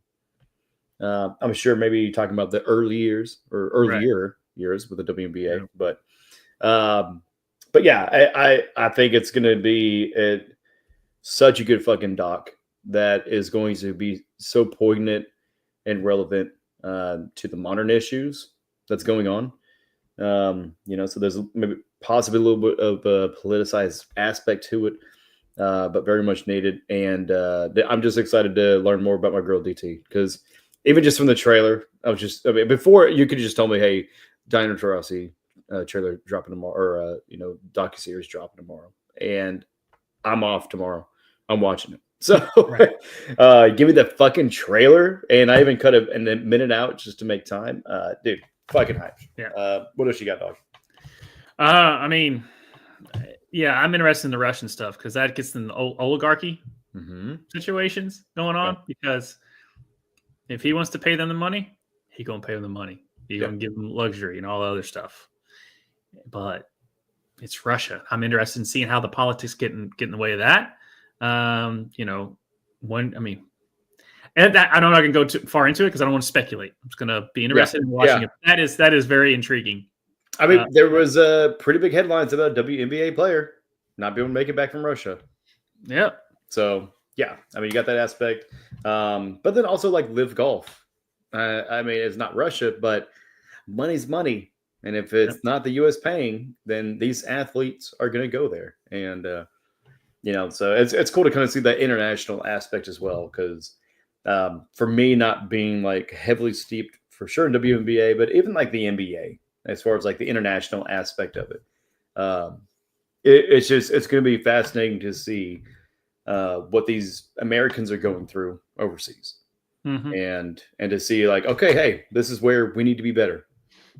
I'm sure maybe talking about the early years or earlier years with the WNBA, but yeah, I think it's going to be such a good fucking doc that is going to be so poignant and relevant to the modern issues that's going on. So there's maybe possibly a little bit of a politicized aspect to it, but very much needed. And I'm just excited to learn more about my girl DT, because even just from the trailer, before you could just tell me, hey, Diana Taurasi trailer dropping tomorrow, or docuseries dropping tomorrow, and I'm off tomorrow. I'm watching it. So give me the fucking trailer, and I even cut a minute out just to make time. Dude, fucking hype. Yeah. What else you got, dog? I'm interested in the Russian stuff because that gets in the oligarchy situations going on. Because if he wants to pay them the money, he gonna pay them the money. He gonna give them luxury and all the other stuff. But it's Russia. I'm interested in seeing how the politics get in the way of that. And that I'm not going to go too far into it because I don't want to speculate. I'm just going to be interested in watching it. That is very intriguing. There was pretty big headlines about a WNBA player not being able to make it back from Russia. Yep. So yeah, you got that aspect, but then also like Live Golf. It's not Russia, but money's money. And if it's not the U.S. paying, then these athletes are going to go there. And, so it's cool to kind of see that international aspect as well. Because for me, not being like heavily steeped for sure in WNBA, but even like the NBA, as far as like the international aspect of it, it's going to be fascinating to see what these Americans are going through overseas. And to see like, okay, hey, this is where we need to be better.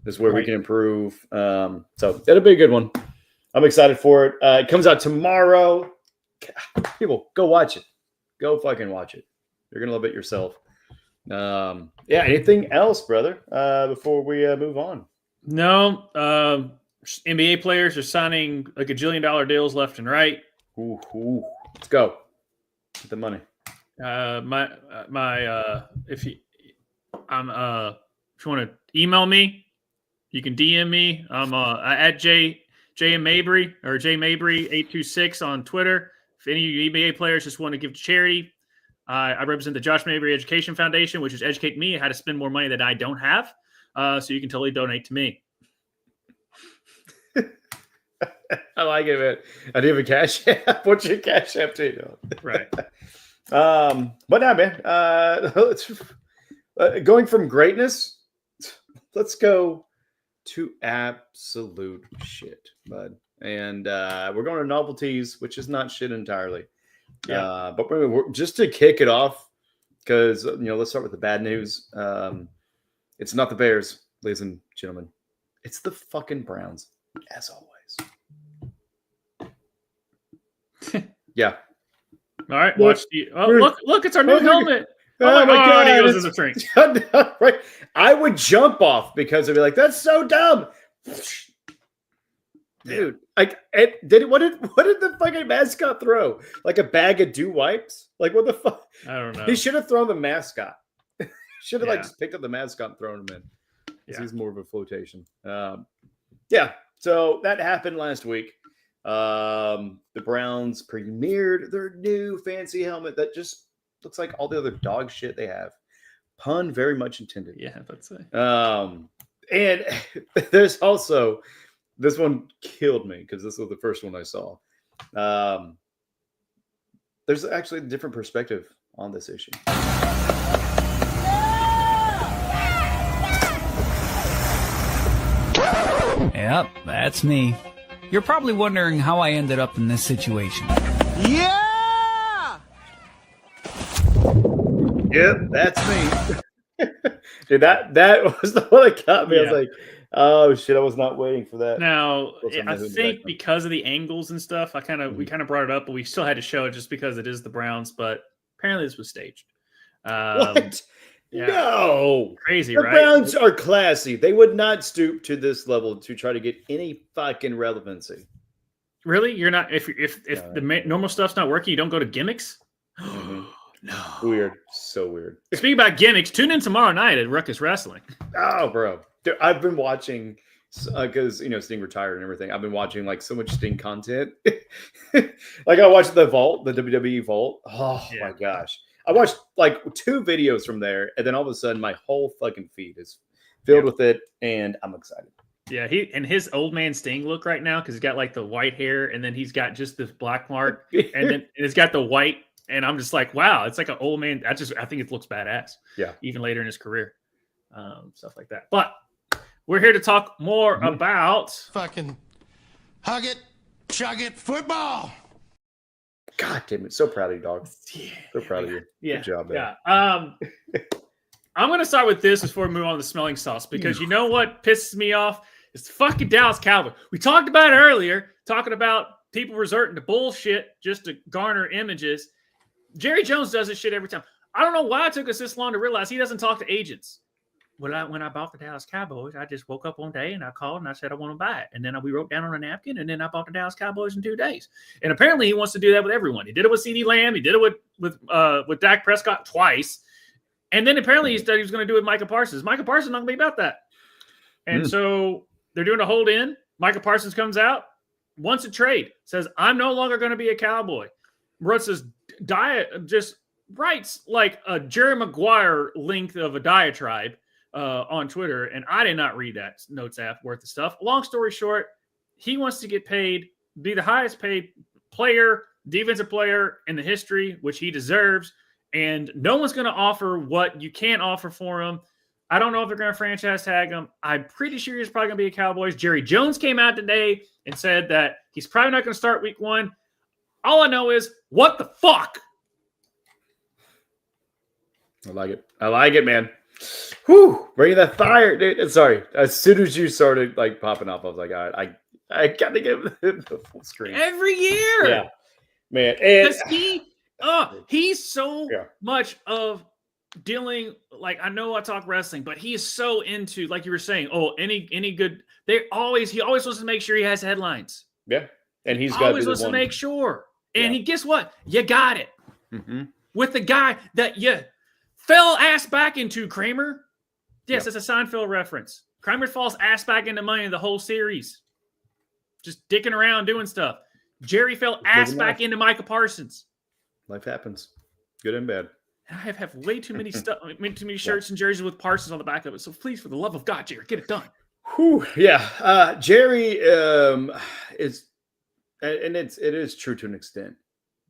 This is where we can improve. So it'll be a good one. I'm excited for it. It comes out tomorrow. People, go watch it. Go fucking watch it. You're going to love it yourself. Anything else, brother, before we move on? No. NBA players are signing like $1 gajillion deals left and right. Ooh. Let's go. Get the money. If you want to email me, you can DM me. I'm at J Mabry or J Mabry 826 on Twitter. If any of you NBA players just want to give to charity, I represent the Josh Mabry Education Foundation, which is educate me how to spend more money that I don't have. So you can totally donate to me. I like it, man. I do have a cash app. What's your cash app too? Right. But now, man, going from greatness, let's go to absolute shit, bud. And we're going to novelties, which is not shit entirely. But we're, just to kick it off, because let's start with the bad news. It's not the Bears, ladies and gentlemen. It's the fucking Browns, as always. Yeah. All right. Watch the. Oh, look! It's our new helmet. Oh my God! He goes as a drink. Right. I would jump off because I'd be like, "That's so dumb, dude." What did the fucking mascot throw? Like a bag of dew wipes? Like what the fuck? I don't know. He should have thrown the mascot. Should have just picked up the mascot and thrown him in. Yeah. He's more of a flotation. Yeah. So that happened last week. The Browns premiered their new fancy helmet that just looks like all the other dog shit they have. Pun very much intended. Yeah, that's it. And there's also, this one killed me because this was the first one I saw. There's actually a different perspective on this issue. Yep, that's me. You're probably wondering how I ended up in this situation. Yeah! Yep, that's me. Dude, that was the one that got me. I was like, oh shit, I was not waiting for that. Now, I think because of the angles and stuff, we kind of brought it up, but we still had to show it just because it is the Browns. But apparently, this was staged. What? Yeah. No, crazy, the right? Browns are classy. They would not stoop to this level to try to get any fucking relevancy. Really, you're not. If the normal stuff's not working, you don't go to gimmicks. Mm-hmm. No, weird, so weird. Speaking about gimmicks, tune in tomorrow night at Ruckus Wrestling. Oh, bro, dude, I've been watching because Sting retired and everything. I've been watching like so much Sting content. Like I watched the Vault, the WWE Vault. Oh my gosh. I watched like 2 videos from there, and then all of a sudden my whole fucking feed is filled with it, and I'm excited. Yeah, his old man Sting look right now because he's got like the white hair, and then he's got just this black mark, and then it's got the white, and I'm just like, wow, it's like an old man. I think it looks badass. Yeah, even later in his career, stuff like that. But we're here to talk more about fucking hug it, chug it, football. God damn it. So proud of you, dog. Yeah, so proud of you. Yeah. Good job, man. Yeah. I'm going to start with this before we move on to the smelling sauce, because you know what pisses me off? It's the fucking Dallas Cowboys. We talked about it earlier, talking about people resorting to bullshit just to garner images. Jerry Jones does this shit every time. I don't know why it took us this long to realize he doesn't talk to agents. When I bought the Dallas Cowboys, I just woke up one day and I called and I said I want to buy it. And then we wrote down on a napkin, and then I bought the Dallas Cowboys in 2 days. And apparently he wants to do that with everyone. He did it with CeeDee Lamb. He did it with Dak Prescott twice. And then apparently he said he was going to do it with Micah Parsons. Micah Parsons not going to be about that. And so they're doing a hold in. Micah Parsons comes out, wants a trade, says, I'm no longer going to be a Cowboy. Wrote this just writes like a Jerry Maguire length of a diatribe on Twitter, and I did not read that notes app worth of stuff. Long story short, he wants to get paid, be the highest paid player, defensive player in the history, which he deserves, and no one's going to offer what you can't offer for him. I don't know if they're going to franchise tag him. I'm pretty sure he's probably going to be a Cowboys. Jerry Jones came out today and said that he's probably not going to start week 1. All I know is, what the fuck? I like it, man. Whew, bringing that fire, dude. Sorry. As soon as you started like popping up, I was like, all right, I got to give him the full screen. Every year. Yeah. Man. And he's so much of dealing, like, I know I talk wrestling, but he is so into, like you were saying, any good, he always wants to make sure he has headlines. Yeah. And he's got always wants to make sure. And he, guess what? You got it. Mm-hmm. With the guy that you fell ass back into, Kramer. Yes, it's a Seinfeld reference. Kramer falls ass back into money the whole series. Just dicking around doing stuff. Jerry fell ass back into Micah Parsons. Life happens. Good and bad. And I have way too many too many shirts and jerseys with Parsons on the back of it. So please, for the love of God, Jerry, get it done. Whew, yeah. Jerry is, and it is true to an extent.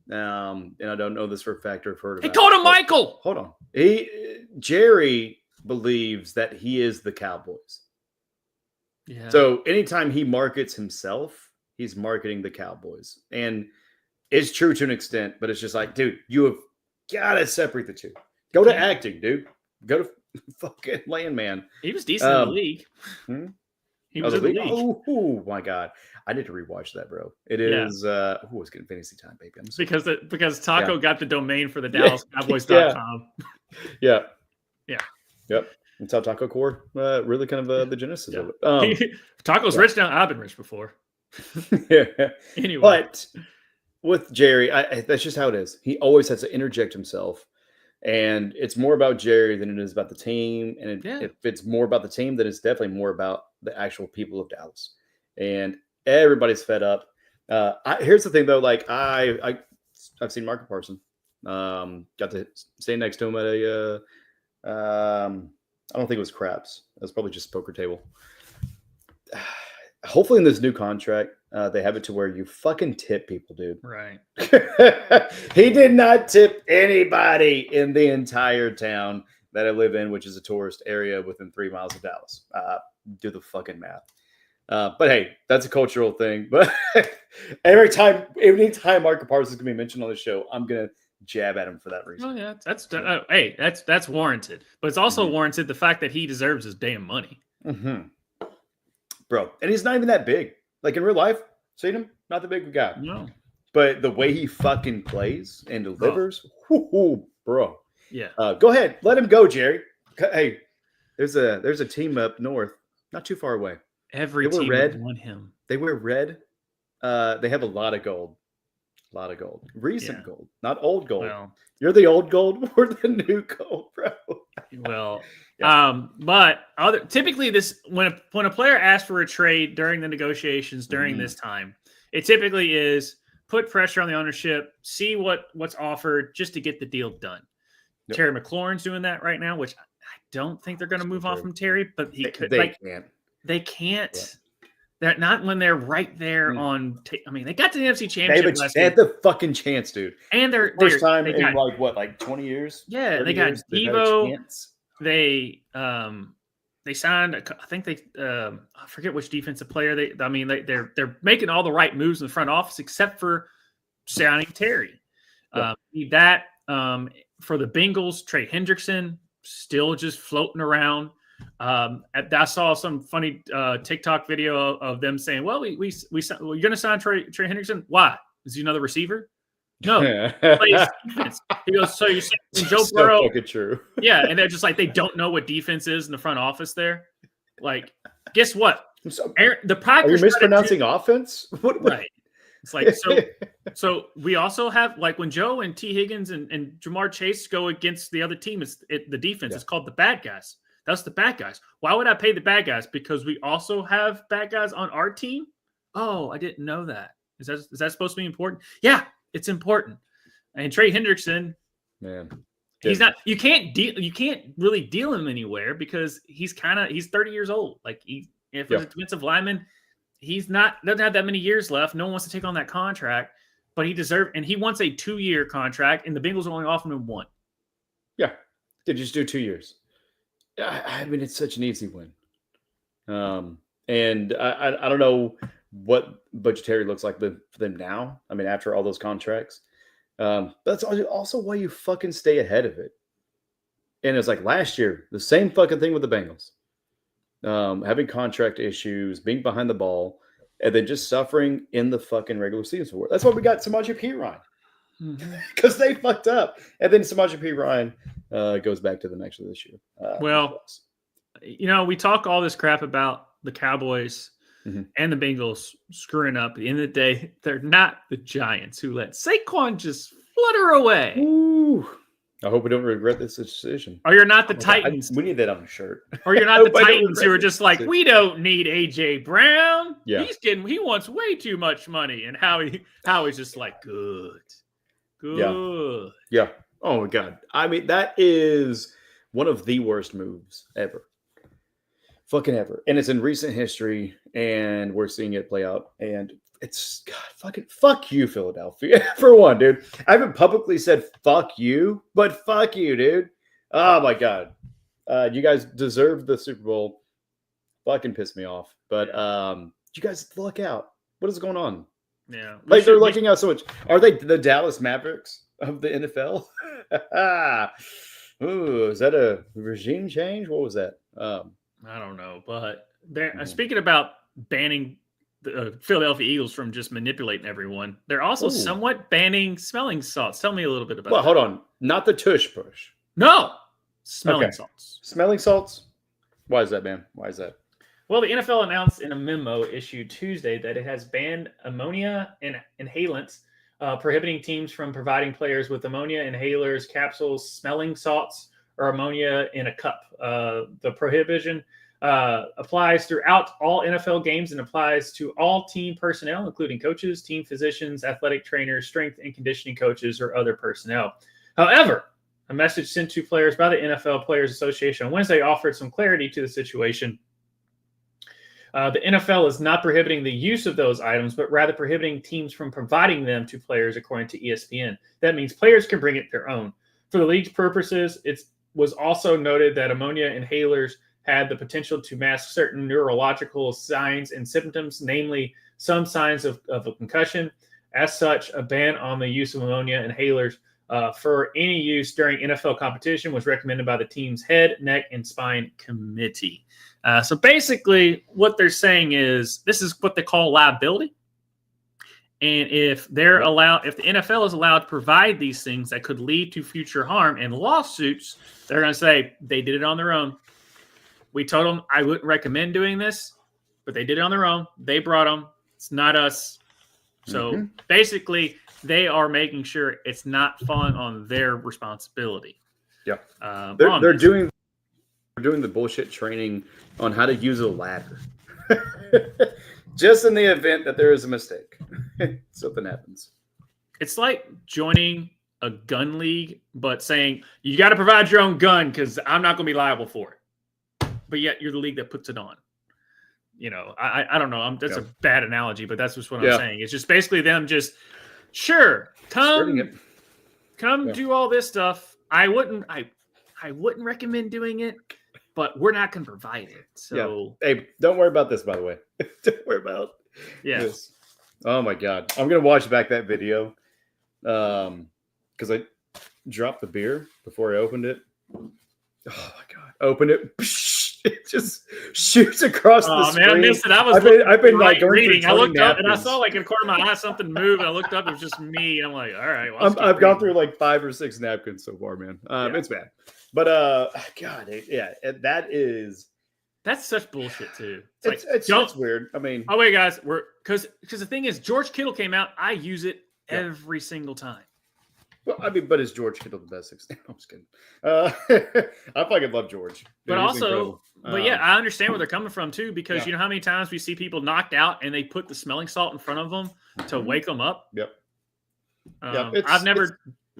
And I don't know this for a fact or I've heard about it. He called him Michael. Hold on. Jerry believes that he is the Cowboys. Yeah. So anytime he markets himself, he's marketing the Cowboys. And it's true to an extent, but it's just like, dude, you have got to separate the two. Go to acting, dude. Go to fucking Landman. He was decent in the league. He was in the league. Oh, my God. I need to rewatch that, bro. It is it's getting fantasy time, baby. Because Taco got the domain for the DallasCowboys.com. Yeah. Yeah. Yep. That's how Taco Core really kind of the genesis of it. Taco's rich now. I've been rich before. Anyway. But with Jerry, that's just how it is. He always has to interject himself. And it's more about Jerry than it is about the team. And if it's more about the team, then it's definitely more about the actual people of Dallas. And everybody's fed up. Here's the thing, though. Like, I've seen Marco Parson. Got to stay next to him at a I don't think it was craps. It was probably just poker table. Hopefully in this new contract, they have it to where you fucking tip people, dude. Right. He did not tip anybody in the entire town that I live in, which is a tourist area within 3 miles of Dallas. Do the fucking math. But hey, that's a cultural thing. But anytime Marco Parsons is going to be mentioned on the show, I'm going to jab at him for that reason. Oh yeah, that's warranted. But it's also warranted the fact that he deserves his damn money. Bro, and he's not even that big. Like in real life, seen him? Not the big guy. No. But the way he fucking plays and delivers, bro. Yeah. Go ahead. Let him go, Jerry. Hey, there's a team up north, not too far away. Every team would want him. They wear red. They have a lot of gold. A lot of gold. Recent gold, not old gold. Well, you're the old gold. We're the new gold, bro. Well, but typically this when a player asks for a trade during the negotiations during this time, it typically is put pressure on the ownership, see what's offered just to get the deal done. Yep. Terry McLaurin's doing that right now, which I don't think they're going to move on from Terry, but they can't. Yeah. They're not when they're right there on. They got to the NFC Championship. They had the fucking chance, dude. And they're first time in like 20 years. Yeah, they got Devo. They signed. I think I forget which defensive player they're making all the right moves in the front office except for signing Terry. For the Bengals, Trey Hendrickson still just floating around. I saw some funny TikTok video of them saying, "Well, you're going to sign Trey Hendrickson? Why? Is he another receiver? No, plays defense." He goes, "So you're saying Joe Burrow?" So fucking true. Yeah, and they're just like they don't know what defense is in the front office there. Like, guess what? The Packers are you mispronouncing offense? What? Right. It's like so we also have like when Joe and T. Higgins and Jamar Chase go against the other team, the defense is called the bad guys. That's the bad guys. Why would I pay the bad guys? Because we also have bad guys on our team? Oh, I didn't know that. Is that supposed to be important? Yeah, it's important. And Trey Hendrickson, man, he's not. You can't really deal him anywhere because he's 30 years old. Like if he's a defensive lineman, doesn't have that many years left. No one wants to take on that contract, but he wants a 2-year contract, and the Bengals are only offering him 1. Yeah, they just do 2 years. I mean, it's such an easy win. And I don't know what budgetary looks like for them now. I mean, after all those contracts. But that's also why you fucking stay ahead of it. And it's like last year, the same fucking thing with the Bengals. Having contract issues, being behind the ball, and then just suffering in the fucking regular season for it. That's why we got Samaje Perine. Because they fucked up. And then Samaje Perine goes back to them actually this year. We talk all this crap about the Cowboys and the Bengals screwing up. At the end of the day, they're not the Giants who let Saquon just flutter away. Ooh. I hope we don't regret this decision. Or you're not the Titans. We need that on a shirt. Or you're not the Titans who are just like, we don't need A.J. Brown. Yeah. He wants way too much money. And Howie's just like, good. Yeah. Oh my God. I mean, that is one of the worst moves ever. Fucking ever. And it's in recent history, and we're seeing it play out. And it's fuck you, Philadelphia. For one, dude. I haven't publicly said fuck you, but fuck you, dude. Oh my God. You guys deserve the Super Bowl. Fucking piss me off. But you guys luck out. What is going on? Yeah. Like they're lucking out so much. Are they the Dallas Mavericks of the NFL? Ooh, is that a regime change? What was that? I don't know, but speaking about banning the Philadelphia Eagles from just manipulating everyone, they're also somewhat banning smelling salts. Tell me a little bit about that. Well, hold on. Not the tush push. No. Smelling salts. Smelling salts? Why is that, man? Why is that? Well, the NFL announced in a memo issued Tuesday that it has banned ammonia inhalants, prohibiting teams from providing players with ammonia inhalers, capsules, smelling salts, or ammonia in a cup. The prohibition applies throughout all NFL games and applies to all team personnel, including coaches, team physicians, athletic trainers, strength and conditioning coaches, or other personnel. However, a message sent to players by the NFL Players Association on Wednesday offered some clarity to the situation. The NFL is not prohibiting the use of those items, but rather prohibiting teams from providing them to players, according to ESPN. That means players can bring it their own. For the league's purposes, it was also noted that ammonia inhalers had the potential to mask certain neurological signs and symptoms, namely some signs of a concussion. As such, a ban on the use of ammonia inhalers for any use during NFL competition was recommended by the team's head, neck, and spine committee. So basically, what they're saying is this is what they call liability. And if they're allowed, if the NFL is allowed to provide these things that could lead to future harm and lawsuits, they're going to say they did it on their own. We told them I wouldn't recommend doing this, but they did it on their own. They brought them. It's not us. So basically, they are making sure it's not falling on their responsibility. Yeah, they're doing the bullshit training on how to use a ladder, just in the event that there is a mistake, something happens. It's like joining a gun league, but saying you got to provide your own gun because I'm not going to be liable for it. But yet you're the league that puts it on. You know, I don't know. That's a bad analogy, but that's just what I'm saying. It's just basically them just, sure, come do all this stuff. I wouldn't recommend doing it, but we're not going to provide it. So, hey, don't worry about this, by the way. Don't worry about this. Oh my God, I'm gonna watch back that video because I dropped the beer before I opened it. Oh my God, open it. It just shoots across the screen. Man, I missed it. I've been like reading. I looked up and I saw like in the corner of my eye something move, and I looked up. It was just me. I'm like, all right. Well, I've gone through like 5 or 6 napkins so far, man. It's bad, but God, that's such bullshit too. It's weird. I mean, oh wait, guys, because the thing is, George Kittle came out. I use it every single time. Well, I mean, but is George Kittle the best 16? I'm just kidding. I fucking love George. But also, I understand where they're coming from too, because you know how many times we see people knocked out and they put the smelling salt in front of them to wake them up. Yep.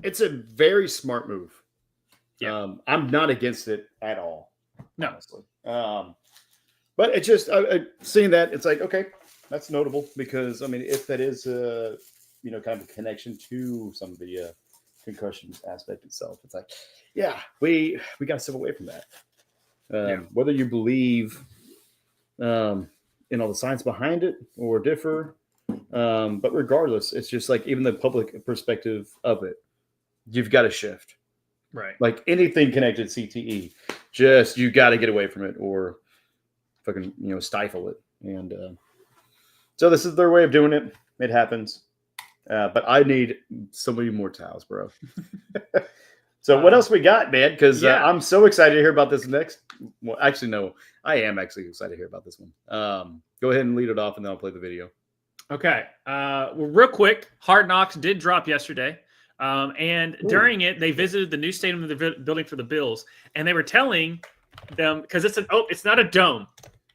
It's a very smart move. Yeah. I'm not against it at all. No. Honestly. But it's just seeing that, it's like, okay, that's notable because I mean, if that is kind of a connection to some of the concussion aspect itself, it's like, we got to step away from that. Whether you believe in all the science behind it or differ, but regardless, it's just like even the public perspective of it, you've got to shift. Right. Like anything connected to CTE, just you got to get away from it or fucking stifle it. And so this is their way of doing it. It happens. But I need so many more towels, bro. So what else we got, man? Because I'm so excited to hear about this next. Well, actually, no, I am actually excited to hear about this one. Go ahead and lead it off, and then I'll play the video. Okay. Well, real quick, Hard Knocks did drop yesterday. And during it, they visited the new stadium of the building for the Bills, and they were telling them, because it's not a dome,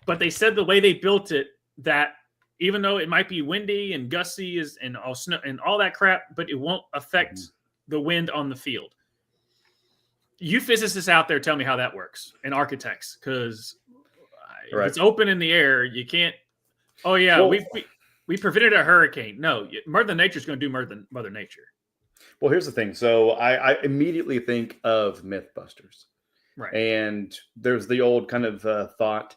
but they said the way they built it, that even though it might be windy and gusty and all snow and all that crap, but it won't affect the wind on the field. You physicists out there, tell me how that works, and architects, because if it's open in the air, you can't. Oh yeah, well, we prevented a hurricane. No, Mother Nature's going to do Mother Nature. Well, here's the thing. So I immediately think of Mythbusters. Right. And there's the old kind of thought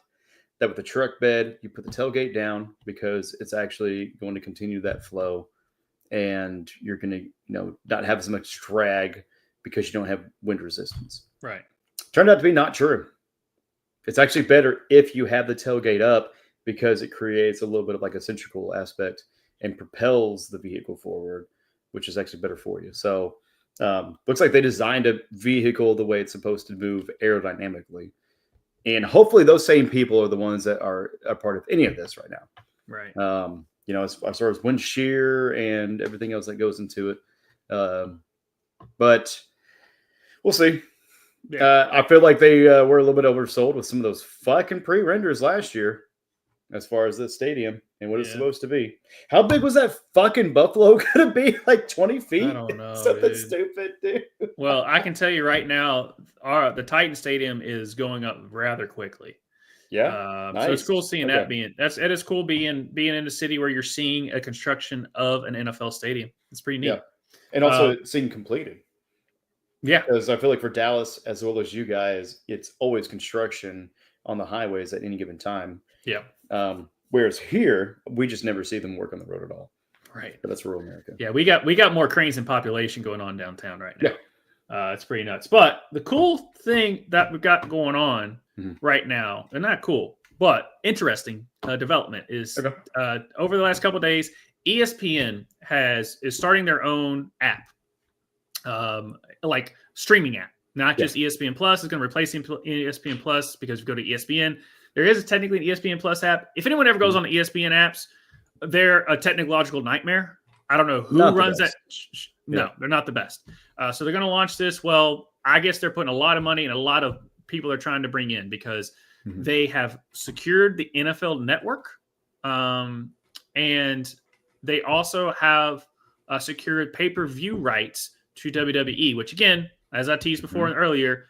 that with the truck bed, you put the tailgate down because it's actually going to continue that flow. And you're going to, not have as much drag because you don't have wind resistance. Right. Turned out to be not true. It's actually better if you have the tailgate up because it creates a little bit of like a centrifugal aspect and propels the vehicle forward, which is actually better for you. So looks like they designed a vehicle the way it's supposed to move aerodynamically. And hopefully those same people are the ones that are a part of any of this right now. Right. As far as wind shear and everything else that goes into it. But we'll see. Yeah. I feel like they were a little bit oversold with some of those fucking pre-renders last year as far as the stadium and what it's supposed to be. How big was that fucking Buffalo going to be? Like 20 feet? I don't know. Something stupid, dude. Well, I can tell you right now, the Titan Stadium is going up rather quickly. Yeah. Nice. So it's cool seeing that it is cool being in a city where you're seeing a construction of an NFL stadium. It's pretty neat. Yeah. And also seeing completed. Yeah. Because I feel like for Dallas, as well as you guys, it's always construction on the highways at any given time. Yeah. Whereas here, we just never see them work on the road at all. Right. But that's rural America. Yeah, we got more cranes than population going on downtown right now. Yeah. It's pretty nuts. But the cool thing that we've got going on right now, and not cool, but interesting development is over the last couple of days, ESPN is starting their own app, like streaming app, not just ESPN Plus. It's going to replace ESPN Plus because if you go to ESPN, there is technically an ESPN Plus app. If anyone ever goes on the ESPN apps, they're a technological nightmare. I don't know who runs that. No, they're not the best. So they're going to launch this. Well, I guess they're putting a lot of money and a lot of people are trying to bring in because they have secured the NFL network. And they also have secured pay-per-view rights to WWE, which again, as I teased before and earlier,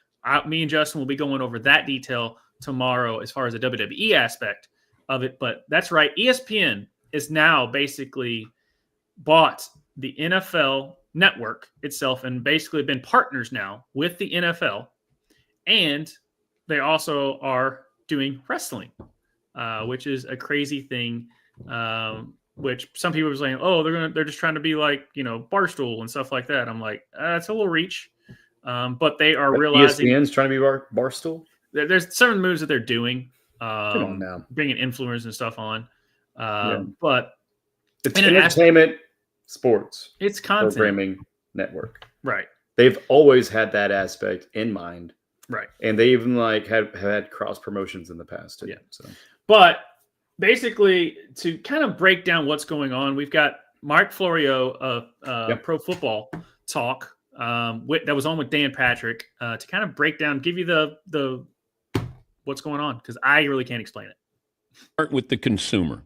me and Justin will be going over that detail tomorrow as far as the WWE aspect of it. But that's right. ESPN is now basically bought the NFL network itself and basically been partners now with the NFL. And they also are doing wrestling, which is a crazy thing. Which some people are saying, oh, they're just trying to be like, Barstool and stuff like that. I'm like, that's a little reach. But they are realizing ESPN's trying to be Barstool. There's certain moves that they're doing, Come on now. bringing influencers and stuff on. But it's entertainment, sports, it's content programming network. Right. They've always had that aspect in mind. Right. And they even have had cross promotions in the past too. Yeah. So, but basically, to kind of break down what's going on, we've got Mark Florio of Pro Football Talk that was on with Dan Patrick to kind of break down, give you the what's going on, because I really can't explain it. Start with the consumer.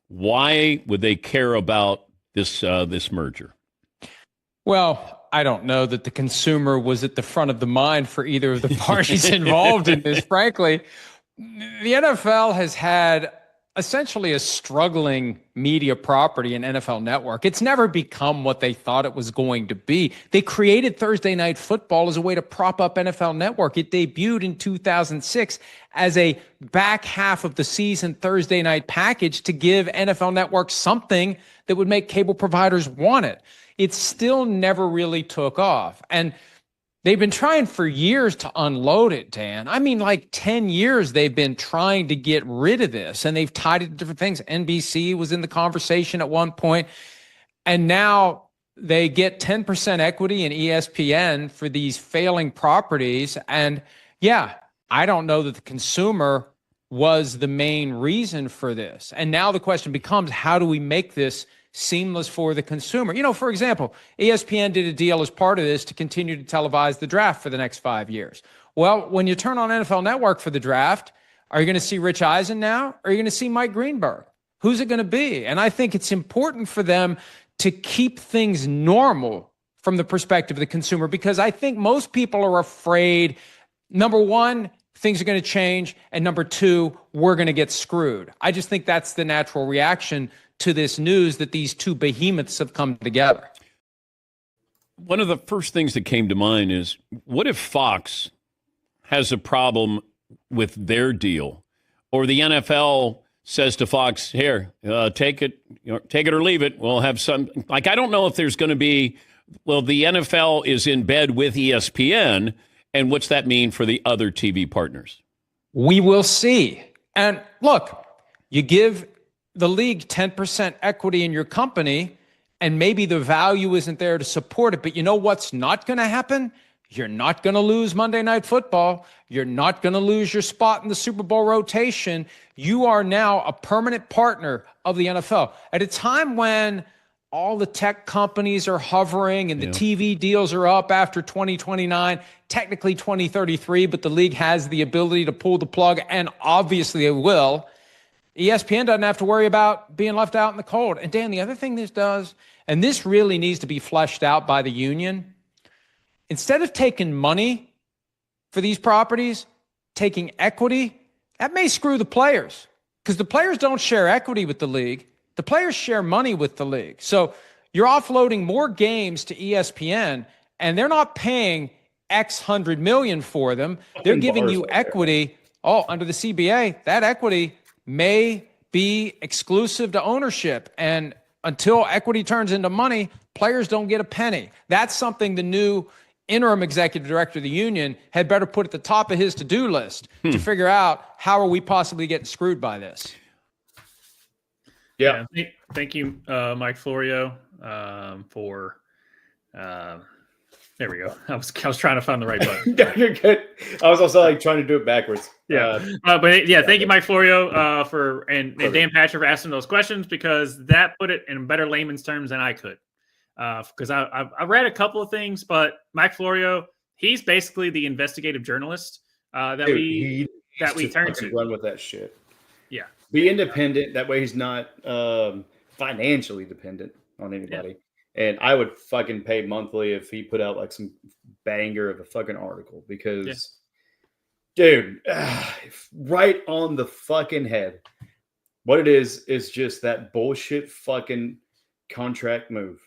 Why would they care about this merger? Well, I don't know that the consumer was at the front of the mind for either of the parties involved in this, frankly. The NFL has had essentially a struggling media property in NFL Network. It's never become what they thought it was going to be. They created Thursday Night Football as a way to prop up NFL Network. It debuted in 2006 as a back half of the season Thursday night package to give NFL Network something that would make cable providers want it. It still never really took off. And they've been trying for years to unload it, Dan. I mean, like 10 years they've been trying to get rid of this, and they've tied it to different things. NBC was in the conversation at one point, and now they get 10% equity in ESPN for these failing properties. And yeah, I don't know that the consumer was the main reason for this. And now the question becomes, how do we make this seamless for the consumer? For example, ESPN did a deal as part of this to continue to televise the draft for the next 5 years. Well, when you turn on NFL Network for the draft, are you going to see Rich Eisen now? Or are you going to see Mike Greenberg? Who's it going to be? And I think it's important for them to keep things normal from the perspective of the consumer, because I think most people are afraid, number one, things are going to change, and number two, we're going to get screwed. I just think that's the natural reaction to this news that these two behemoths have come together. One of the first things that came to mind is, what if Fox has a problem with their deal, or the NFL says to Fox, here, take it or leave it. We'll have some, I don't know if there's going to be, the NFL is in bed with ESPN, and what's that mean for the other TV partners? We will see. And look, you give the league 10% equity in your company, and maybe the value isn't there to support it. But you know what's not going to happen? You're not going to lose Monday Night Football. You're not going to lose your spot in the Super Bowl rotation. You are now a permanent partner of the NFL. At a time when all the tech companies are hovering and the TV deals are up after 2029, technically 2033, but the league has the ability to pull the plug, and obviously it will. ESPN doesn't have to worry about being left out in the cold. And Dan, the other thing this does, and this really needs to be fleshed out by the union, instead of taking money for these properties, taking equity, that may screw the players because the players don't share equity with the league. The players share money with the league. So you're offloading more games to ESPN, and they're not paying X hundred million for them. They're giving you equity. Oh, under the CBA, that equity may be exclusive to ownership. And until equity turns into money, players don't get a penny. That's something the new interim executive director of the union had better put at the top of his to-do list to figure out how are we possibly getting screwed by this. Yeah. Thank you, Mike Florio, for there we go. I was trying to find the right button. You're good. I was also like trying to do it backwards. Thank you, Mike Florio, and Dan Patcher for asking those questions, because that put it in better layman's terms than I could. Because I read a couple of things, but Mike Florio, he's basically the investigative journalist that we turn to. Run with that shit. Yeah. Be independent. That way he's not financially dependent on anybody. Yeah. And I would fucking pay monthly if he put out like some banger of a fucking article, because, dude, right on the fucking head. What it is just that bullshit fucking contract move.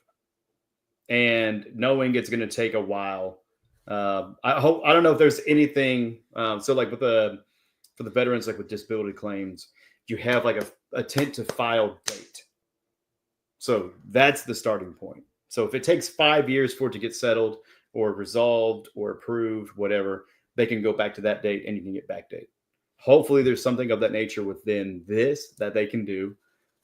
And knowing it's going to take a while. I don't know if there's anything. So like for the veterans, like with disability claims, you have like a intent to file date. So that's the starting point. So if it takes 5 years for it to get settled or resolved or approved, whatever, they can go back to that date and you can get back date. Hopefully there's something of that nature within this that they can do.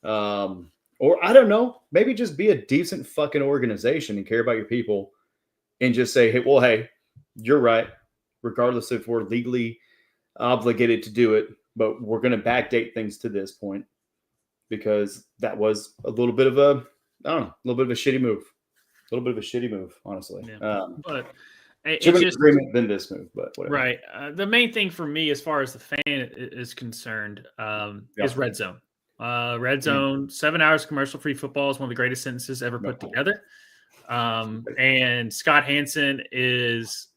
Or I don't know, maybe just be a decent fucking organization and care about your people and just say, hey, you're right. Regardless if we're legally obligated to do it, but we're going to backdate things to this point, because that was a little bit of a shitty move. A little bit of a shitty move, honestly. Yeah. But it's just agreement than this move, but whatever. Right. The main thing for me, as far as the fan is concerned, is Red Zone. Red Zone, 7 hours commercial-free football is one of the greatest sentences ever put together. And Scott Hansen is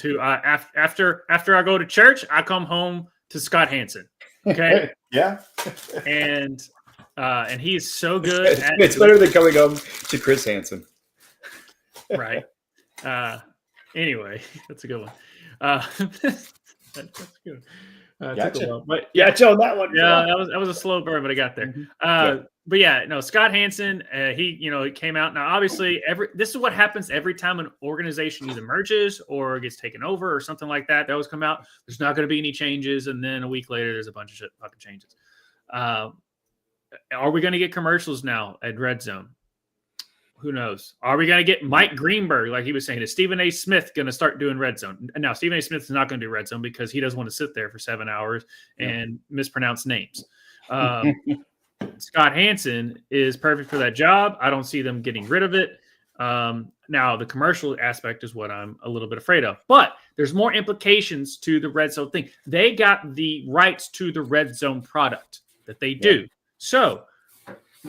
who after I go to church, I come home to Scott Hansen. Okay. Yeah. And he is so good. It's better than coming home to Chris Hansen. Right. Anyway, that's a good one. That's good. Gotcha. But gotcha on that one. Yeah, that was a slow burn, but I got there. But yeah, no, Scott Hansen, he came out. Now, obviously, this is what happens every time an organization either merges or gets taken over or something like that. They always come out. There's not going to be any changes, and then a week later, there's a bunch of shit fucking changes. Are we going to get commercials now at Red Zone? Who knows? Are we going to get Mike Greenberg, like he was saying? Is Stephen A. Smith going to start doing Red Zone? Now, Stephen A. Smith is not going to do Red Zone because he doesn't want to sit there for 7 hours and mispronounce names. Scott Hansen is perfect for that job. I don't see them getting rid of it. Now, the commercial aspect is what I'm a little bit afraid of. But there's more implications to the Red Zone thing. They got the rights to the Red Zone product that they do. Yeah. So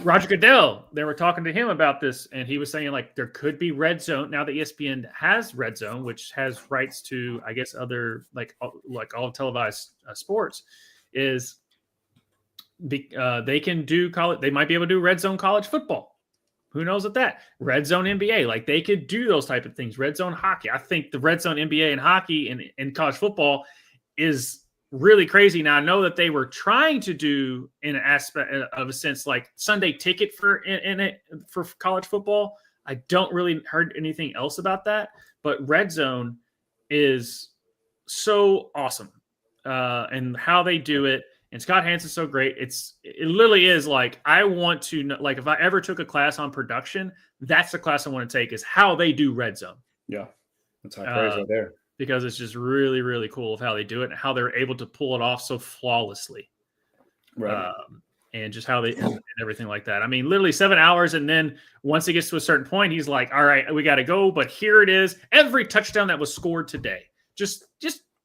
Roger Goodell, they were talking to him about this, and he was saying, like, there could be Red Zone. Now that ESPN has Red Zone, which has rights to, I guess, other, like all televised sports, is they can do college. They might be able to do Red Zone college football. Who knows at that? Red Zone NBA, like they could do those type of things. Red Zone hockey. I think the Red Zone NBA and hockey and college football is really crazy. Now I know that they were trying to do in an aspect of a sense like Sunday ticket for college football. I don't really heard anything else about that, but Red Zone is so awesome and how they do it. And Scott Hansen's so great. It literally is like, I want to know, like if I ever took a class on production, that's the class I want to take, is how they do Red Zone. Yeah. That's high praise right there. Because it's just really, really cool of how they do it and how they're able to pull it off so flawlessly. Right. And just how they and everything like that. I mean, literally 7 hours. And then once it gets to a certain point, he's like, all right, we got to go. But here it is. Every touchdown that was scored today, just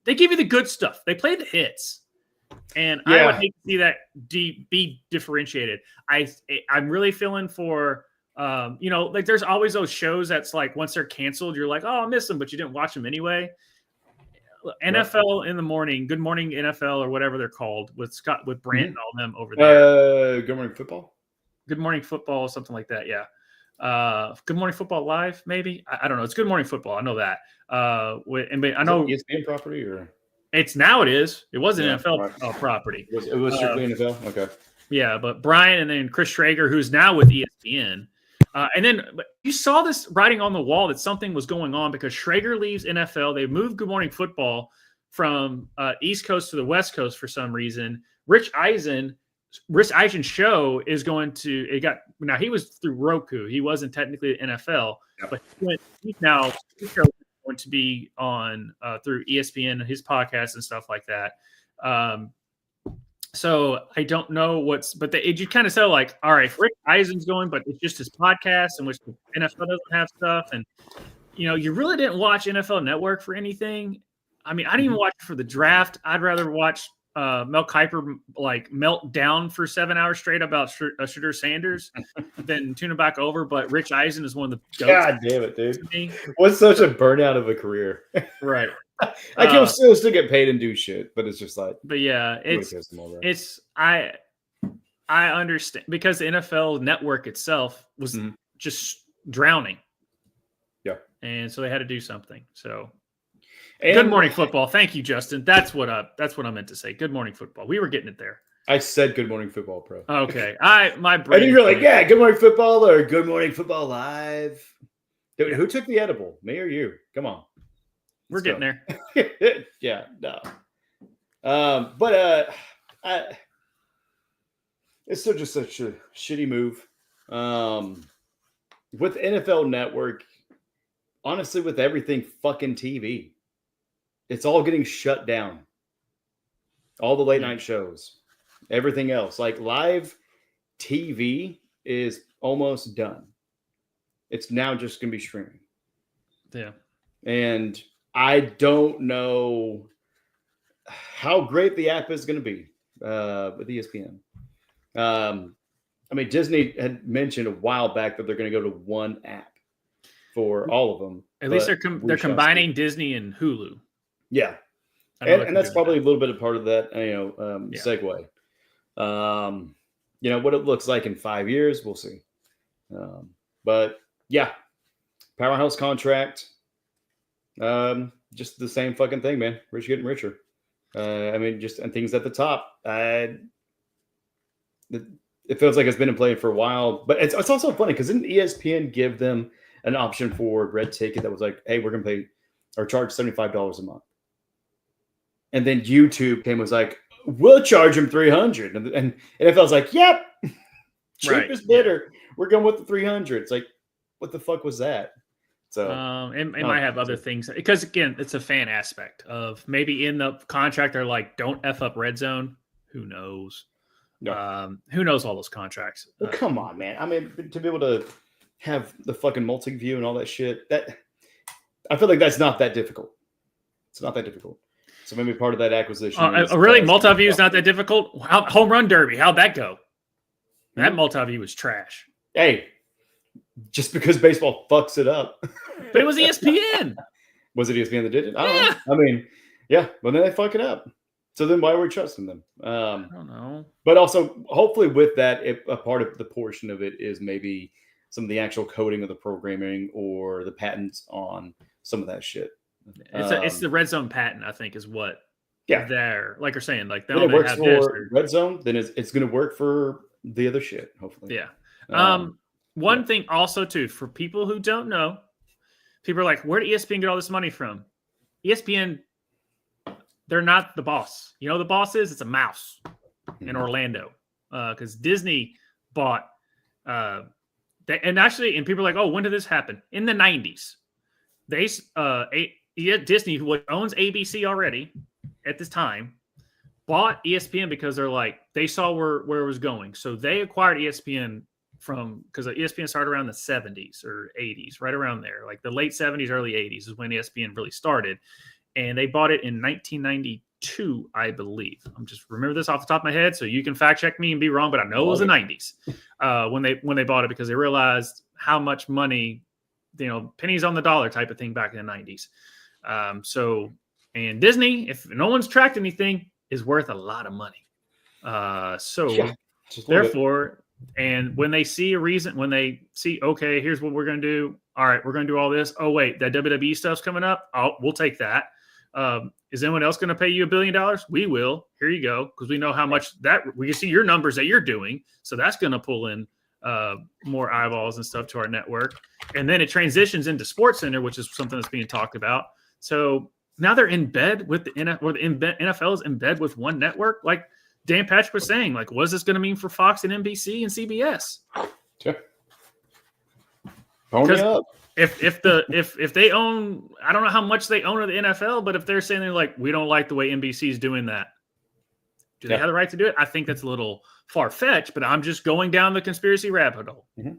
they give you the good stuff. They play the hits. And I would hate to see that be differentiated. I'm really feeling for, like there's always those shows that's like once they're canceled, you're like, oh, I miss them, but you didn't watch them anyway. NFL in the morning, Good Morning NFL or whatever they're called with Brant and all them over there. Good Morning Football. Good Morning Football, something like that. Yeah. Good Morning Football Live, maybe. I don't know. It's Good Morning Football. I know that. I know ESPN property or it is. It was an NFL property. It was strictly NFL. Okay. Yeah, but Brian and then Chris Traeger, who's now with ESPN. And then you saw this writing on the wall that something was going on because Schrager leaves NFL. They moved Good Morning Football from East Coast to the West Coast for some reason. Rich Eisen's show is going to now he was through Roku. He wasn't technically the NFL, but he's now going to be on through ESPN and his podcast and stuff like that. So I don't know but you kind of say like, all right, Rick Eisen's going, but it's just his podcast in which the NFL doesn't have stuff. And, you really didn't watch NFL Network for anything. I mean, I didn't even watch it for the draft. I'd rather watch Mel Kiper like melt down for 7 hours straight about Shooter Sanders than tune it back over. But Rich Eisen is one of the goats. God damn it, dude. What's such a burnout of a career. Right. I can still get paid and do shit, but it's just like. But yeah, I understand because the NFL Network itself was just drowning. Yeah, and so they had to do something. So, Good Morning Football. Thank you, Justin. That's what I meant to say. Good Morning Football. We were getting it there. I said Good Morning Football, bro. Okay, my brain. I think you're like, Good Morning Football or Good Morning Football Live. Dude, who took the edible? Me or you? Come on. We're getting there. Yeah, no. But it's still just such a shitty move. With NFL Network, honestly, with everything fucking TV, it's all getting shut down. All the late night shows, everything else. Like live TV is almost done. It's now just going to be streaming. Yeah. And I don't know how great the app is going to be with ESPN. I mean, Disney had mentioned a while back that they're going to go to one app for all of them. At least they're combining Disney and Hulu. Yeah, and that's probably a little bit of part of that. Segue. What it looks like in 5 years, we'll see. But yeah, powerhouse contract. Just the same fucking thing, man. Rich getting richer. And things at the top. It feels like it's been in play for a while, but it's also funny because didn't ESPN give them an option for Red Ticket that was like, hey, we're gonna pay or charge $75 a month, and then YouTube was like, we'll charge them $300, and NFL's like, yep, cheapest bidder. We're going with the $300. It's like, what the fuck was that? So it might have other things because again, it's a fan aspect of maybe in the contract they're like, don't F up Red Zone. Who knows? No. Who knows all those contracts? Well, come on, man. I mean, to be able to have the fucking multi-view and all that shit, that I feel like that's not that difficult. It's not that difficult. So maybe part of that acquisition. Really, multi-view is not that difficult. Home Run Derby, how'd that go? That multi-view was trash. Hey. Just because baseball fucks it up. But it was ESPN. Was it ESPN that did it? I don't know. I mean, yeah, but then they fuck it up. So then why are we trusting them? I don't know. But also, hopefully with that, a part of the portion of it is maybe some of the actual coding of the programming or the patents on some of that shit. It's the Red Zone patent, I think, is what they're, like you're saying. Like, it works for Red Zone, then it's going to work for the other shit, hopefully. Yeah. One thing also, too, for people who don't know, people are like, where did ESPN get all this money from? ESPN, they're not the boss. You know the boss is? It's a mouse in Orlando. Because Disney bought and people are like, oh, when did this happen? In the 90s. Disney, who owns ABC already at this time, bought ESPN because they saw where it was going. So they acquired ESPN because ESPN started around the 70s or 80s, right around there. Like the late 70s, early 80s is when ESPN really started. And they bought it in 1992, I believe. I'm just remember this off the top of my head, so you can fact check me and be wrong, but I know it was the 90s when they bought it because they realized how much money, pennies on the dollar type of thing back in the 90s. And Disney, if no one's tracked anything, is worth a lot of money. Therefore, and when they see okay, here's what we're going to do. All right, we're going to do all this. Oh, wait, that WWE stuff's coming up. We'll take that. Is anyone else going to pay you $1 billion? We will. Here you go. Because we know how much we can see your numbers that you're doing. So that's going to pull in more eyeballs and stuff to our network. And then it transitions into SportsCenter, which is something that's being talked about. So now they're in bed with the NFL is in bed with one network. Like Dan Patrick was saying, like, what is this going to mean for Fox and NBC and CBS? Sure. Pony up. If they own, I don't know how much they own of the NFL, but if they're saying they're like, we don't like the way NBC is doing that, do they have the right to do it? I think that's a little far-fetched, but I'm just going down the conspiracy rabbit hole. Mm-hmm.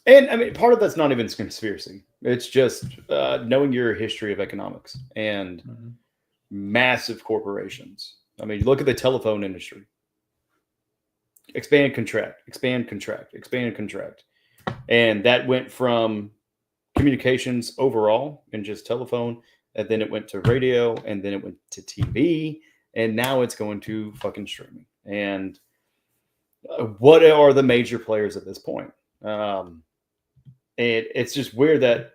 And I mean, part of that's not even conspiracy. It's just knowing your history of economics and massive corporations. I mean, look at the telephone industry. Expand, contract, expand, contract, expand, contract. And that went from communications overall and just telephone, and then it went to radio, and then it went to TV, and now it's going to fucking streaming. And what are the major players at this point? And it's just weird that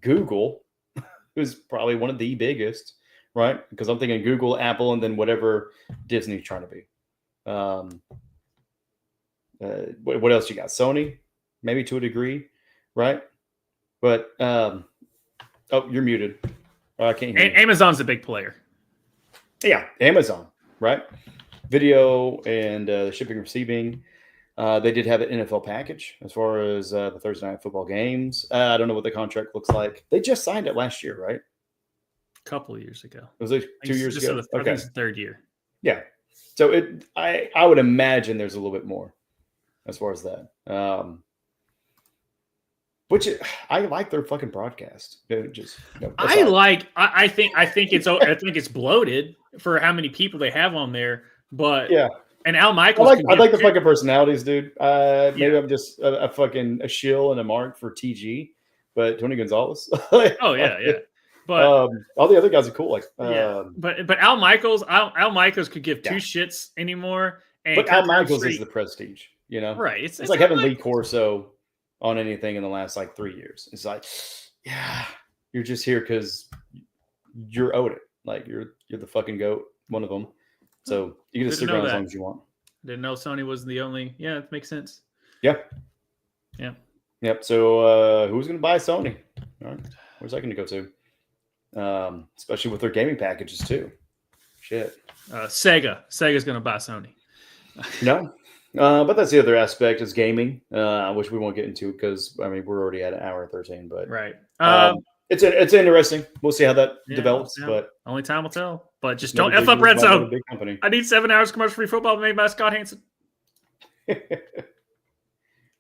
Google, who's probably one of the biggest, right? Because I'm thinking Google, Apple, and then whatever Disney's trying to be. What else you got? Sony, maybe to a degree, right? But you're muted. I can't hear you. Amazon's a big player. Yeah, Amazon, right? Video and shipping and receiving. They did have an NFL package as far as the Thursday night football games. I don't know what the contract looks like. They just signed it last year, right? A couple of years ago. Was it 2 years ago? I think it's the third year. Yeah. So I would imagine there's a little bit more as far as that. I like their fucking broadcast. I think it's bloated for how many people they have on there. But yeah, and Al Michaels. I like the fucking personalities, dude. Maybe I'm just a fucking a shill and a mark for TG, but Tony Gonzalez. Yeah. But all the other guys are cool. But Al Michaels could give two shits anymore. And but Al Michaels is the prestige, right? It's like having Lee Corso on anything in the last 3 years. It's like, yeah, you're just here because you're owed it. Like you're the fucking GOAT, one of them. So you can just stick around as long as you want. Didn't know Sony was the only. Yeah, it makes sense. Yeah. Yeah. Yep. So who's going to buy Sony? All right. Where's that going to go to? Especially with their gaming packages too. Shit. Sega's going to buy Sony. No. But that's the other aspect is gaming, which we won't get into because we're already at 1:13. But right. It's interesting. We'll see how that develops. But only time will tell. But just don't F up Red Zone. Big company. I need 7 hours commercial-free football made by Scott Hansen. All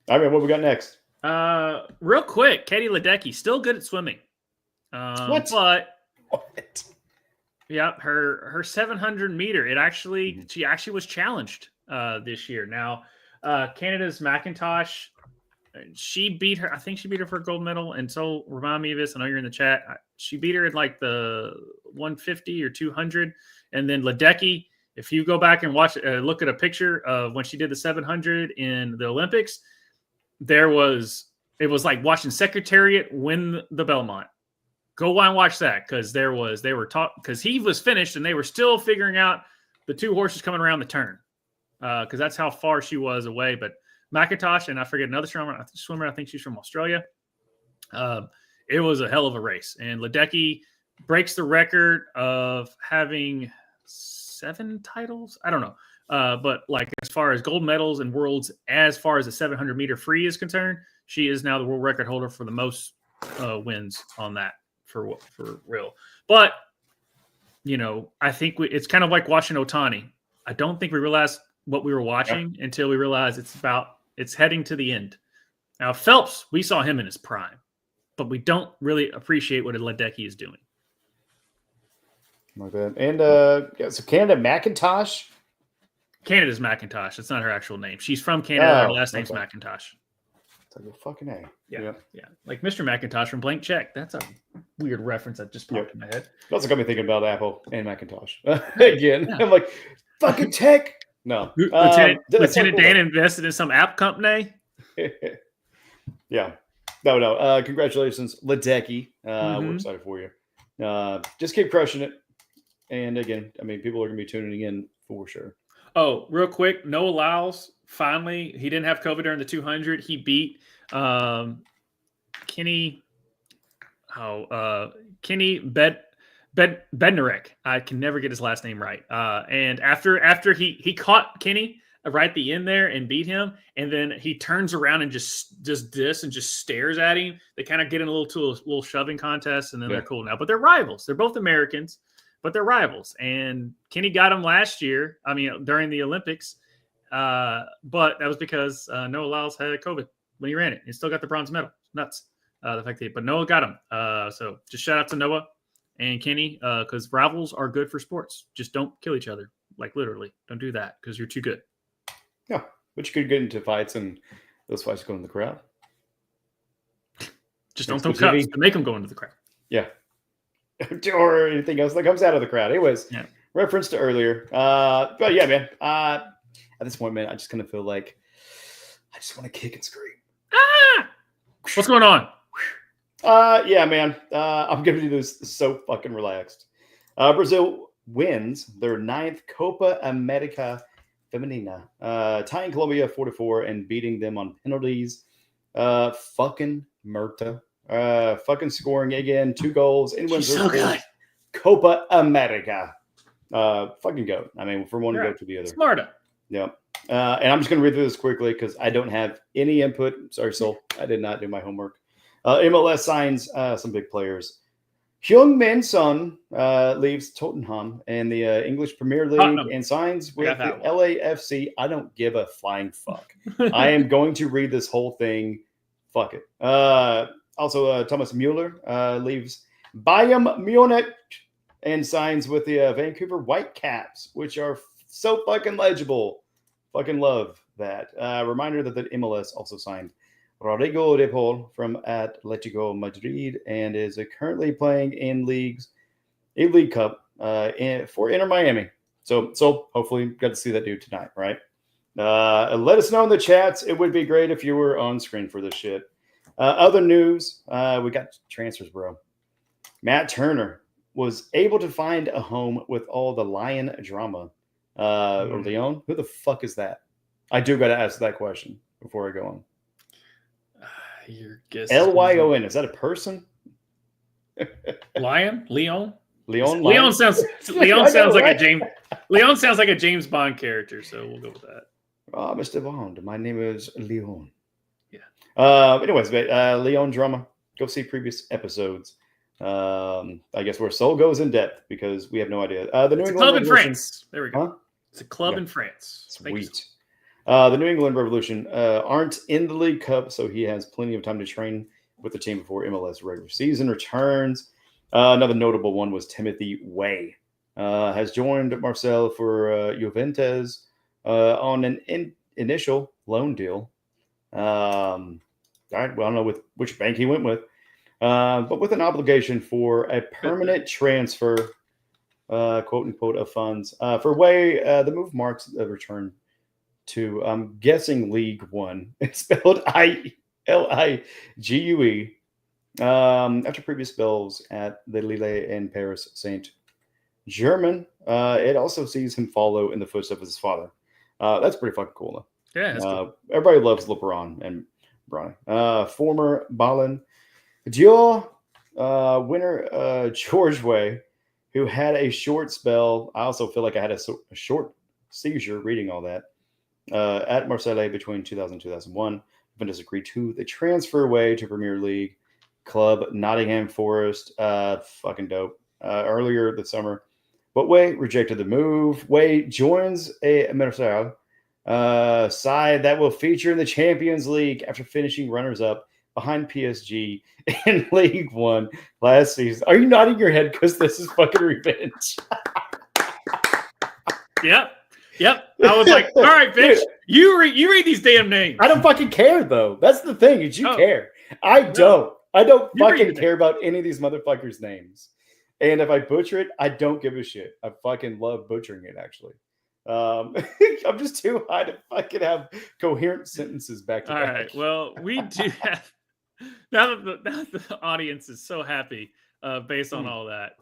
right, what we got next? Real quick, Katie Ledecky, still good at swimming. What? But yeah, her 700 meter. She actually was challenged this year. Now, Canada's McIntosh. She beat her. I think she beat her for a gold medal. And so remind me of this. I know you're in the chat. She beat her at the 150 or 200. And then Ledecky, if you go back and look at a picture of when she did the 700 in the Olympics, it was like watching Secretariat win the Belmont. Go and watch that because because he was finished and they were still figuring out the two horses coming around the turn because that's how far she was away. But McIntosh and I forget another swimmer. I think she's from Australia. It was a hell of a race, and Ledecky breaks the record of having 7 titles. I don't know, but as far as gold medals and worlds, as far as the 700 meter free is concerned, she is now the world record holder for the most wins on that for real. But I think it's kind of like watching Ohtani. I don't think we realized what we were watching until we realized it's heading to the end. Now Phelps, we saw him in his prime, but we don't really appreciate what Ledecky is doing. Like that. And so Canada McIntosh. Canada's McIntosh. It's not her actual name. She's from Canada. Her last name's McIntosh. It's like a fucking A. Yeah. Like Mr. McIntosh from Blank Check. That's a weird reference that just popped in my head. It also got me thinking about Apple and Macintosh again. I'm like, fucking tech. No. Lieutenant Dan invested in some app company. Yeah. No. Congratulations, Ledecky. We're excited for you. Just keep crushing it. And again, I mean, people are going to be tuning in for sure. Oh, real quick. Noah Lyles, finally, he didn't have COVID during the 200. He beat Kenny Bednarek. I can never get his last name right. And after he caught Kenny right at the end there and beat him, and then he turns around and just stares at him. They kind of get in a little shoving contest, and then they're cool now. But they're rivals. They're both Americans, but they're rivals. And Kenny got him last year. I mean, during the Olympics. But that was because Noah Lyles had COVID when he ran it. He still got the bronze medal. Nuts. The fact that, but Noah got him. So just shout out to Noah and Kenny, because rivals are good for sports. Just don't kill each other. Like literally, don't do that because you're too good. Yeah, but you could get into fights, and those fights go in the crowd. Just don't throw cups to make them go into the crowd. Yeah, or anything else that comes out of the crowd. Anyways, reference to earlier. But yeah, man. At this point, man, I just kind of feel like I just want to kick and scream. What's going on? Yeah, man. I'm gonna do this so fucking relaxed. Brazil wins their 9th Copa America Femenina, tying Colombia 4-4 and beating them on penalties. Fucking Murta. Fucking scoring again, 2 goals. And wins so good. Copa America. Fucking goat. I mean, from one goat to the other. Smarta. Yeah. And I'm just going to read through this quickly because I don't have any input. Sorry, Sol. I did not do my homework. MLS signs some big players. Heung-min Son leaves Tottenham in the English Premier League and signs with the LAFC. I don't give a flying fuck. I am going to read this whole thing. Fuck it. Also, Thomas Mueller leaves Bayern Munich and signs with the Vancouver Whitecaps, which are so fucking legible. Fucking love that. Reminder that the MLS also signed Rodrigo de Paul from Atletico Madrid and is currently playing in a League Cup for Inter Miami. So hopefully got to see that dude tonight, right? Let us know in the chats. It would be great if you were on screen for this shit. Other news, we got transfers, bro. Matt Turner was able to find a home with all the Lion drama. Or Leon? Who the fuck is that? I do got to ask that question before I go on. Your guess. Lyon. Is that a person? Lion? Leon? Leon sounds like a James. Leon sounds like a James Bond character, so we'll go with that. Oh, Mr. Bond. My name is Leon. Yeah. Anyways, Leon drama. Go see previous episodes. I guess where Soul goes in depth because we have no idea. The New England club in France. There we go. Huh? It's a club in France. Sweet. The New England Revolution aren't in the League Cup, so he has plenty of time to train with the team before MLS regular season returns. Another notable one was Timothy Way. Has joined Marcel for Juventus on an initial loan deal. All right, well, I don't know with which bank he went with, but with an obligation for a permanent transfer, quote unquote, of funds. For Way, the move marks a return to, I'm guessing, League One. It's spelled ILIGUE. After previous spells at the Lille and Paris Saint-Germain, it also sees him follow in the footsteps of his father. That's pretty fucking cool, though. Yeah, cool. Everybody loves LeBron and Bronny. Former Ballon d'Or winner George Way, who had a short spell. I also feel like I had a short seizure reading all that. At Marseille between 2000 and 2001. Juventus agreed to the transfer Way to Premier League Club, Nottingham Forest. Fucking dope. Earlier this summer. But Way rejected the move. Way joins a Marseille side that will feature in the Champions League after finishing runners-up behind PSG in League One last season. Are you nodding your head because this is fucking revenge? Yep. I was like, all right, bitch, you read these damn names. I don't fucking care, though. That's the thing, is you care. I don't fucking care about any of these motherfuckers' names. And if I butcher it, I don't give a shit. I fucking love butchering it, actually. I'm just too high to fucking have coherent sentences back to back. All right. Well, we do have now that the audience is so happy based on all that.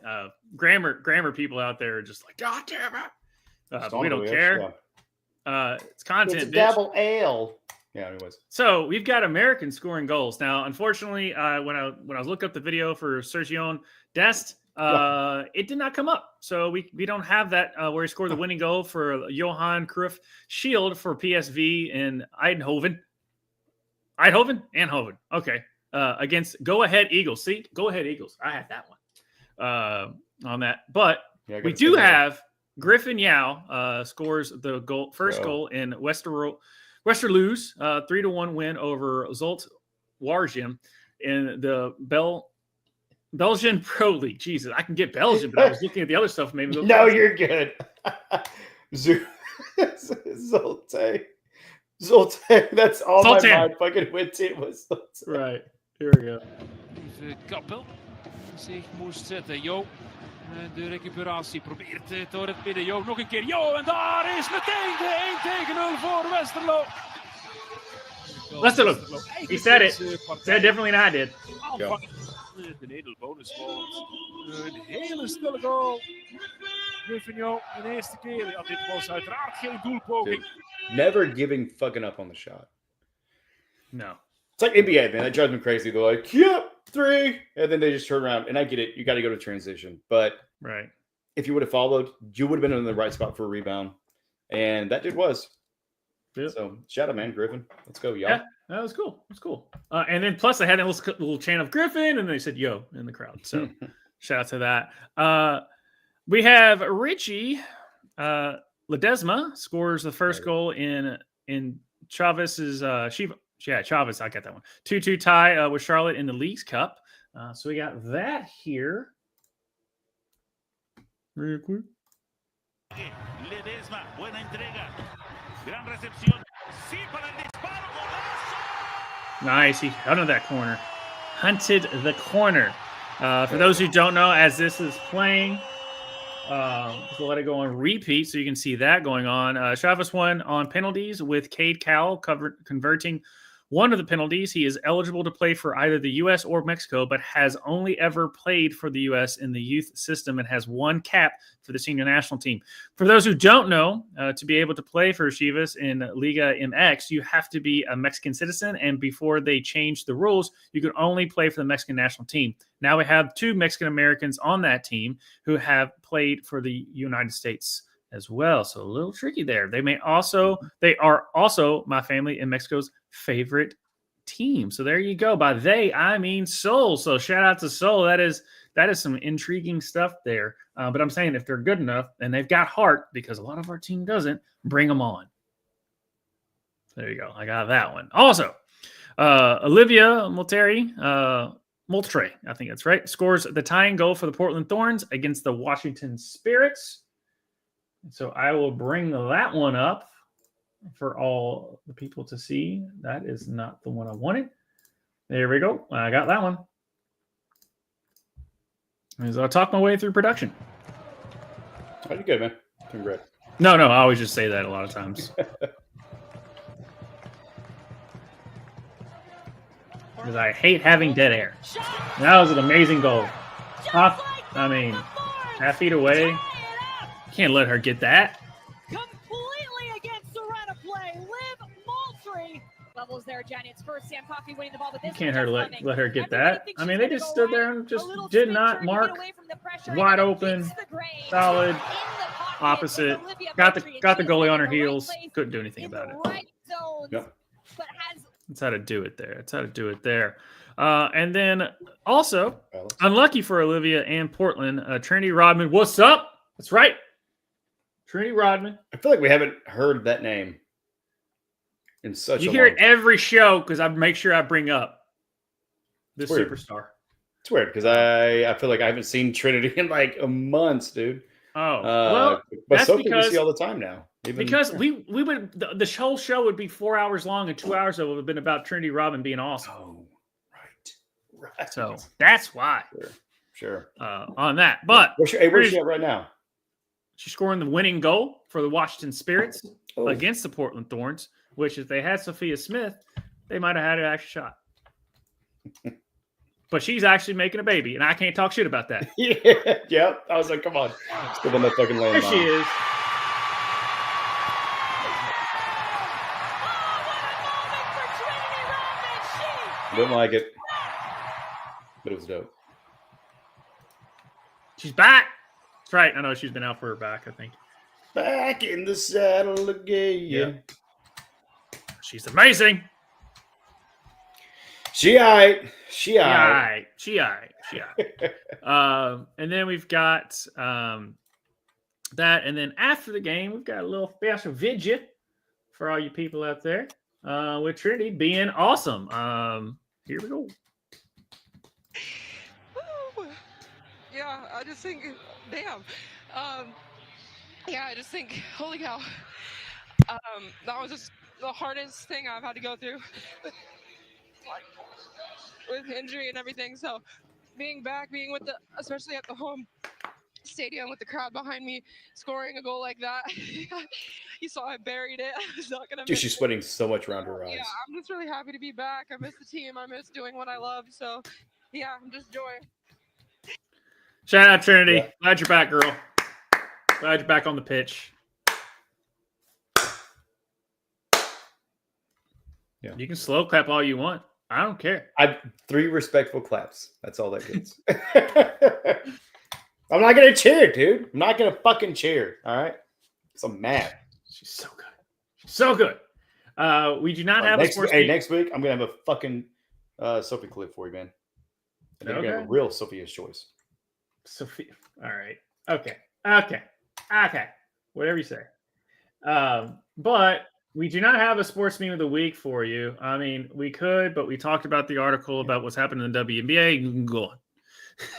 Grammar people out there are just like, God damn it. But we don't care. It's content. It's double ale. Yeah, anyways. So we've got Americans scoring goals. Now, unfortunately, when I was looking up the video for Sergio Dest, it did not come up. So we don't have that where he scored the winning goal for Johan Cruyff Shield for PSV in Eindhoven. Okay. Against Go Ahead Eagles. See? Go Ahead Eagles. I had that one on that. But we do have Griffin Yao scores the first goal in Westerloos 3-1 win over Zulte Waregem in the Belgian Pro League. Jesus, I can get Belgian, but I was looking at the other stuff. Maybe no, you're good. Zulte. That's all Zulte. My mind fucking went to was Zulte. Right. Here we go. Kappel zich moest zetten. Jo. En de recuperatie probeert door het midden. Jo, nog een keer. Jo, en daar is meteen de 1-0 voor Westerlo. Westerlo. He said it. Said differently than I did. De Nederlandse een hele snelle goal. Griffin een eerste keer. Ja, dit was uiteraard geen doelpoging. Never giving fucking up on the shot. No. It's like NBA, man. That drives me crazy. They're like, yep, 3. And then they just turn around. And I get it. You got to go to transition. But if you would have followed, you would have been in the right spot for a rebound. And that dude was. Yep. So shout out, man, Griffin. Let's go, y'all. Yeah, that was cool. It was cool. And then plus I had a little chant of Griffin, and they said "yo" in the crowd. So shout out to that. We have Richie Ledesma scores the first goal in Chavez's Chavez. I got that one. 2-2 tie with Charlotte in the Leagues Cup. So we got that here. Real quick. Ledesma, buena entrega. Gran recepción. Sí, para el disparo. Nice. He hunted that corner. Hunted the corner. For those who don't know, as this is playing, we'll let it go on repeat so you can see that going on. Chavez won on penalties with Cade Cowell converting one of the penalties. He is eligible to play for either the U.S. or Mexico, but has only ever played for the U.S. in the youth system and has one cap for the senior national team. For those who don't know, to be able to play for Chivas in Liga MX, you have to be a Mexican citizen, and before they changed the rules, you could only play for the Mexican national team. Now we have 2 Mexican Americans on that team who have played for the United States as well. So a little tricky there. They are also my family in Mexico's favorite team. So there you go. By they, I mean Sol. So shout out to Sol. That is some intriguing stuff there. But I'm saying if they're good enough and they've got heart, because a lot of our team doesn't, bring them on. There you go. I got that one. Also, Olivia Moultrie, I think that's right, scores the tying goal for the Portland Thorns against the Washington Spirits. So I will bring that one up for all the people to see. That is not the one I wanted. There we go. I got that one. As I talk my way through production. How'd you go, man? Congrats. No, I always just say that a lot of times. Because I hate having dead air. That was an amazing goal. I mean, half feet away. Can't let her get that. Completely against Serena play. Liv Moultrie levels there, Jenny. It's first Sam Coffey winning the ball, but this can't let her get that. I mean, they just stood there and just did not mark. Wide open, solid, opposite. Got the goalie on her heels. Couldn't do anything about it. Yep. That's how to do it there. And then also, unlucky for Olivia and Portland, Trinity Rodman. What's up? That's right. Trinity Rodman. I feel like we haven't heard that name in such You a hear long it every show because I make sure I bring up this superstar. It's weird because I feel like I haven't seen Trinity in like a month, dude. Oh, well, but that's Sophie because we see all the time now. Because we would the whole show would be 4 hours long, and 2 hours of it would have been about Trinity Rodman being awesome. Oh, right. So that's why. Sure. On that, but where's she at right now? She's scoring the winning goal for the Washington Spirits against the Portland Thorns. Which, if they had Sophia Smith, they might have had an extra shot. But she's actually making a baby, and I can't talk shit about that. Yep. I was like, come on. Still in that fucking lane. There she is. Didn't like it. But it was dope. She's back. That's right. I know she's been out for her back, I think. Back in the saddle again. Yeah. She's amazing. She aight. And then we've got that. And then after the game, we've got a little special video for all you people out there with Trinity being awesome. Here we go. Yeah, I just think, damn. Yeah, I just think, holy cow. That was just the hardest thing I've had to go through with injury and everything. So being back, being with especially at the home stadium with the crowd behind me, scoring a goal like that, you saw I buried it. I was not gonna. Dude, she's sweating so much around her eyes. Yeah, I'm just really happy to be back. I miss the team. I miss doing what I love. So yeah, I'm just joy. Shout out Trinity. Yeah. Glad you're back, girl. Glad you're back on the pitch. Yeah. You can slow clap all you want. I don't care. 3 respectful claps. That's all that gets. I'm not going to cheer, dude. I'm not going to fucking cheer. All right? So I'm mad. She's so good. She's so good. We do not have next a sports next week, I'm going to have a fucking Sophie clip for you, man. And then we're going to have a real Sophia's choice. Sophia. All right. Okay. Whatever you say. But we do not have a sports meme of the week for you. I mean, we could, but we talked about the article about what's happening in the WNBA. You can go on.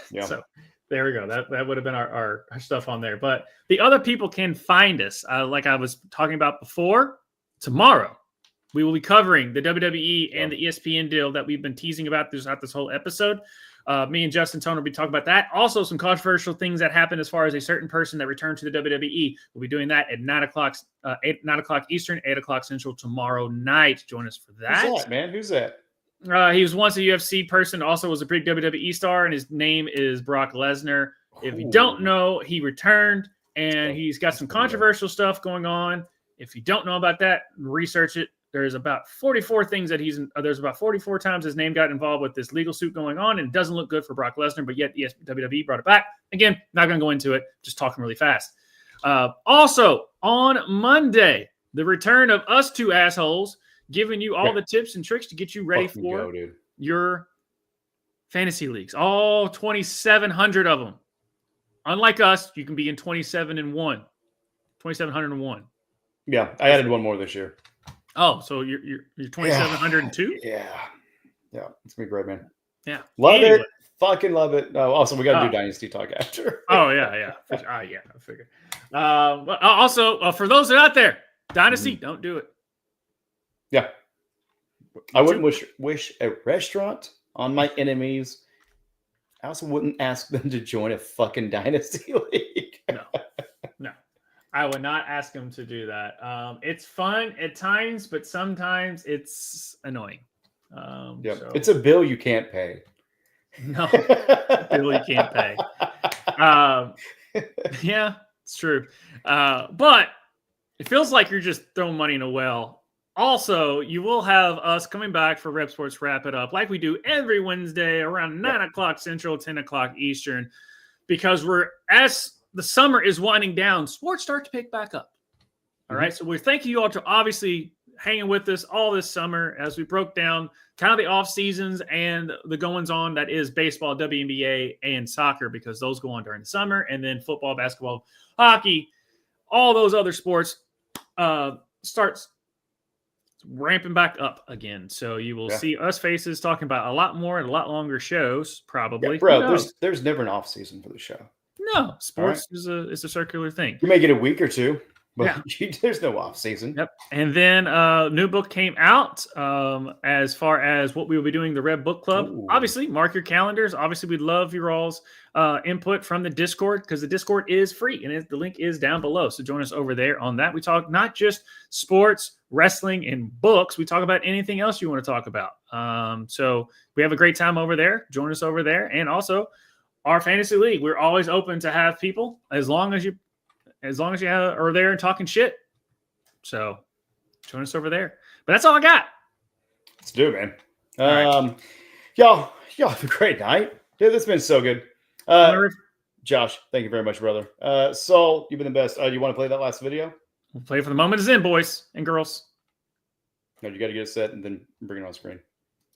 Yeah. So there we go. That would have been our stuff on there. But the other people can find us. Like I was talking about before, tomorrow we will be covering the WWE and the ESPN deal that we've been teasing about throughout this whole episode. Me and Justin Tone will be talking about that. Also, some controversial things that happened as far as a certain person that returned to the WWE. We'll be doing that at 9 o'clock Eastern, 8 o'clock Central tomorrow night. Join us for that. Who's that, man? Who's that? He was once a UFC person, also was a big WWE star, and his name is Brock Lesnar. If you don't know, he returned, and he's got some controversial stuff going on. If you don't know about that, research it. There's about 44 things that there's about 44 times his name got involved with this legal suit going on, and it doesn't look good for Brock Lesnar, but yet WWE brought it back. Again, not going to go into it, just talking really fast. Also, on Monday, the return of us two assholes, giving you all the tips and tricks to get you ready for your fantasy leagues. All 2,700 of them. Unlike us, you can be in 27-1. 2,701. Yeah, I added one more this year. Oh, so you're 2,702? Yeah, it's gonna be great, man. Yeah, love it, fucking love it. Oh, also, we got to do Dynasty talk after. Oh yeah. I figured. But also, for those that are out there, Dynasty, don't do it. Yeah, I wouldn't wish a restaurant on my enemies. I also wouldn't ask them to join a fucking Dynasty league. No. I would not ask them to do that. It's fun at times, but sometimes it's annoying. So. It's a bill you can't pay. No, bill you can't pay. Yeah, it's true. But it feels like you're just throwing money in a well. Also, you will have us coming back for Rev Sports Wrap It Up like we do every Wednesday around 9 o'clock Central, 10 o'clock Eastern, because as the summer is winding down, sports start to pick back up. All right. So we're thanking you all to obviously hanging with us all this summer as we broke down kind of the off seasons and the goings on that is baseball, WNBA, and soccer, because those go on during the summer, and then football, basketball, hockey, all those other sports starts ramping back up again. So you will see us faces talking about a lot more and a lot longer shows, probably. Yeah, bro, there's never an off season for the show. No, sports is a circular thing. You may get a week or two, but there's no off season. Yep. And then new book came out as far as what we will be doing, the Rev Book Club. Ooh. Obviously, mark your calendars. Obviously, we'd love your all's input from the Discord, because the Discord is free and the link is down below. So join us over there on that. We talk not just sports, wrestling, and books. We talk about anything else you want to talk about. So we have a great time over there. Join us over there. And also our fantasy league. We're always open to have people as long as you are there and talking shit. So join us over there. But that's all I got. Let's do it, man. Y'all have a great night. Dude, this has been so good. Josh, thank you very much, brother. Saul, you've been the best. You want to play that last video? We'll play for the moment is in, boys and girls. No, you got to get it set and then bring it on screen.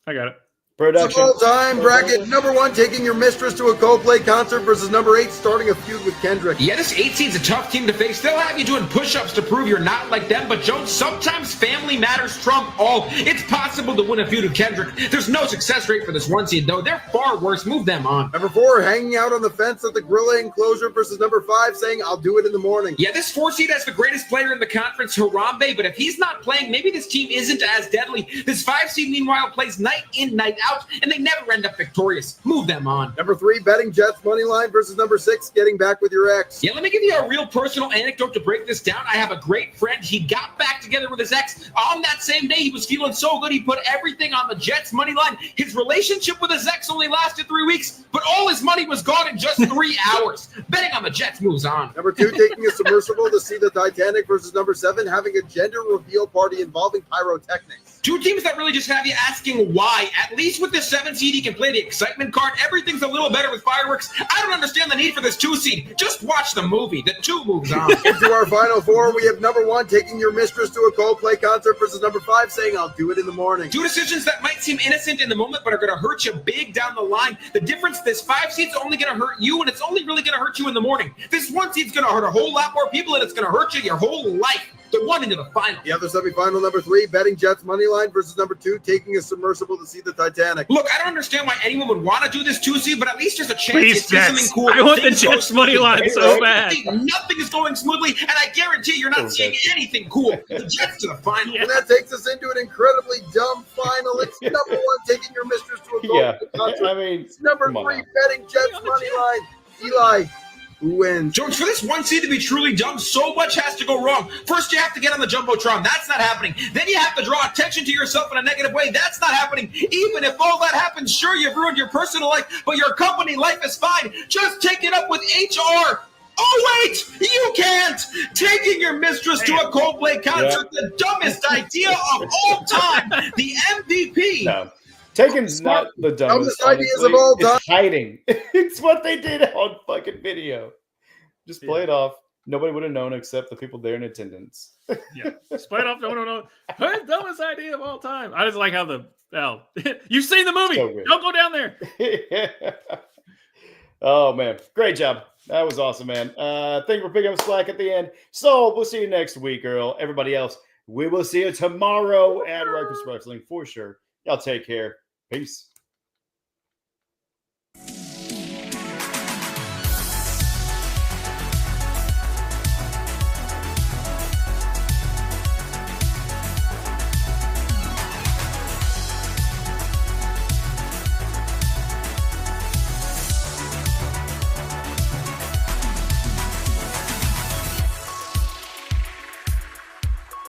I got it. Production. All-time bracket. Number 1, taking your mistress to a Coldplay concert versus number 8, starting a feud with Kendrick. Yeah, this 8 seed's a tough team to face. They'll have you doing push-ups to prove you're not like them, but Jones, sometimes family matters trump all. It's possible to win a feud with Kendrick. There's no success rate for this 1 seed, though. They're far worse. Move them on. Number 4, hanging out on the fence at the Gorilla enclosure versus number 5, saying, I'll do it in the morning. Yeah, this 4 seed has the greatest player in the conference, Harambe, but if he's not playing, maybe this team isn't as deadly. This 5 seed, meanwhile, plays night in, night out, and they never end up victorious. Move them on. Number 3, betting Jets money line versus number 6, getting back with your ex. Yeah, let me give you a real personal anecdote to break this down. I have a great friend. He got back together with his ex. On that same day, he was feeling so good, he put everything on the Jets money line. His relationship with his ex only lasted 3 weeks, but all his money was gone in just 3 hours. Betting on the Jets moves on. Number 2, taking a submersible to see the Titanic versus number 7, having a gender reveal party involving pyrotechnics. 2 teams that really just have you asking why. At least with the 7 seed, he can play the excitement card. Everything's a little better with fireworks. I don't understand the need for this 2 seed. Just watch the movie. The 2 moves on. Into our final 4, we have number 1, taking your mistress to a Coldplay concert versus number 5, saying, I'll do it in the morning. 2 decisions that might seem innocent in the moment, but are going to hurt you big down the line. The difference, this 5 seed's only going to hurt you, and it's only really going to hurt you in the morning. This 1 seed's going to hurt a whole lot more people, and it's going to hurt you your whole life. The 1 into the final. The other semifinal, number 3, betting Jets money line versus number 2, taking a submersible to see the Titanic. Look, I don't understand why anyone would want to do this 2 seed, but at least there's a chance Please, to see something cool. I want the Jets money line so bad. Nothing is going smoothly, and I guarantee you're not seeing anything cool. The Jets to the final. And that takes us into an incredibly dumb final. It's number 1, taking your mistress to a Coldplay concert. I mean, it's number 3, betting Jets money line. Eli, who wins? Jones, for this 1 seed to be truly dumb, so much has to go wrong. First, you have to get on the Jumbotron. That's not happening. Then you have to draw attention to yourself in a negative way. That's not happening. Even if all that happens, sure, you've ruined your personal life, but your company life is fine. Just take it up with HR. Oh, wait! You can't! Taking your mistress to a Coldplay concert, the dumbest idea of all time. The MVP. No. Taking's not the dumbest ideas of all time. It's hiding. It's what they did on fucking video. Just play it off. Nobody would have known except the people there in attendance. Yeah. Just play it off. No. Hey, dumbest idea of all time. I just like how you've seen the movie. So don't go down there. Oh, man. Great job. That was awesome, man. Thank you for picking up slack at the end. So we'll see you next week, Earl. Everybody else, we will see you tomorrow at Ruckus Wrestling for sure. Y'all take care. Peace.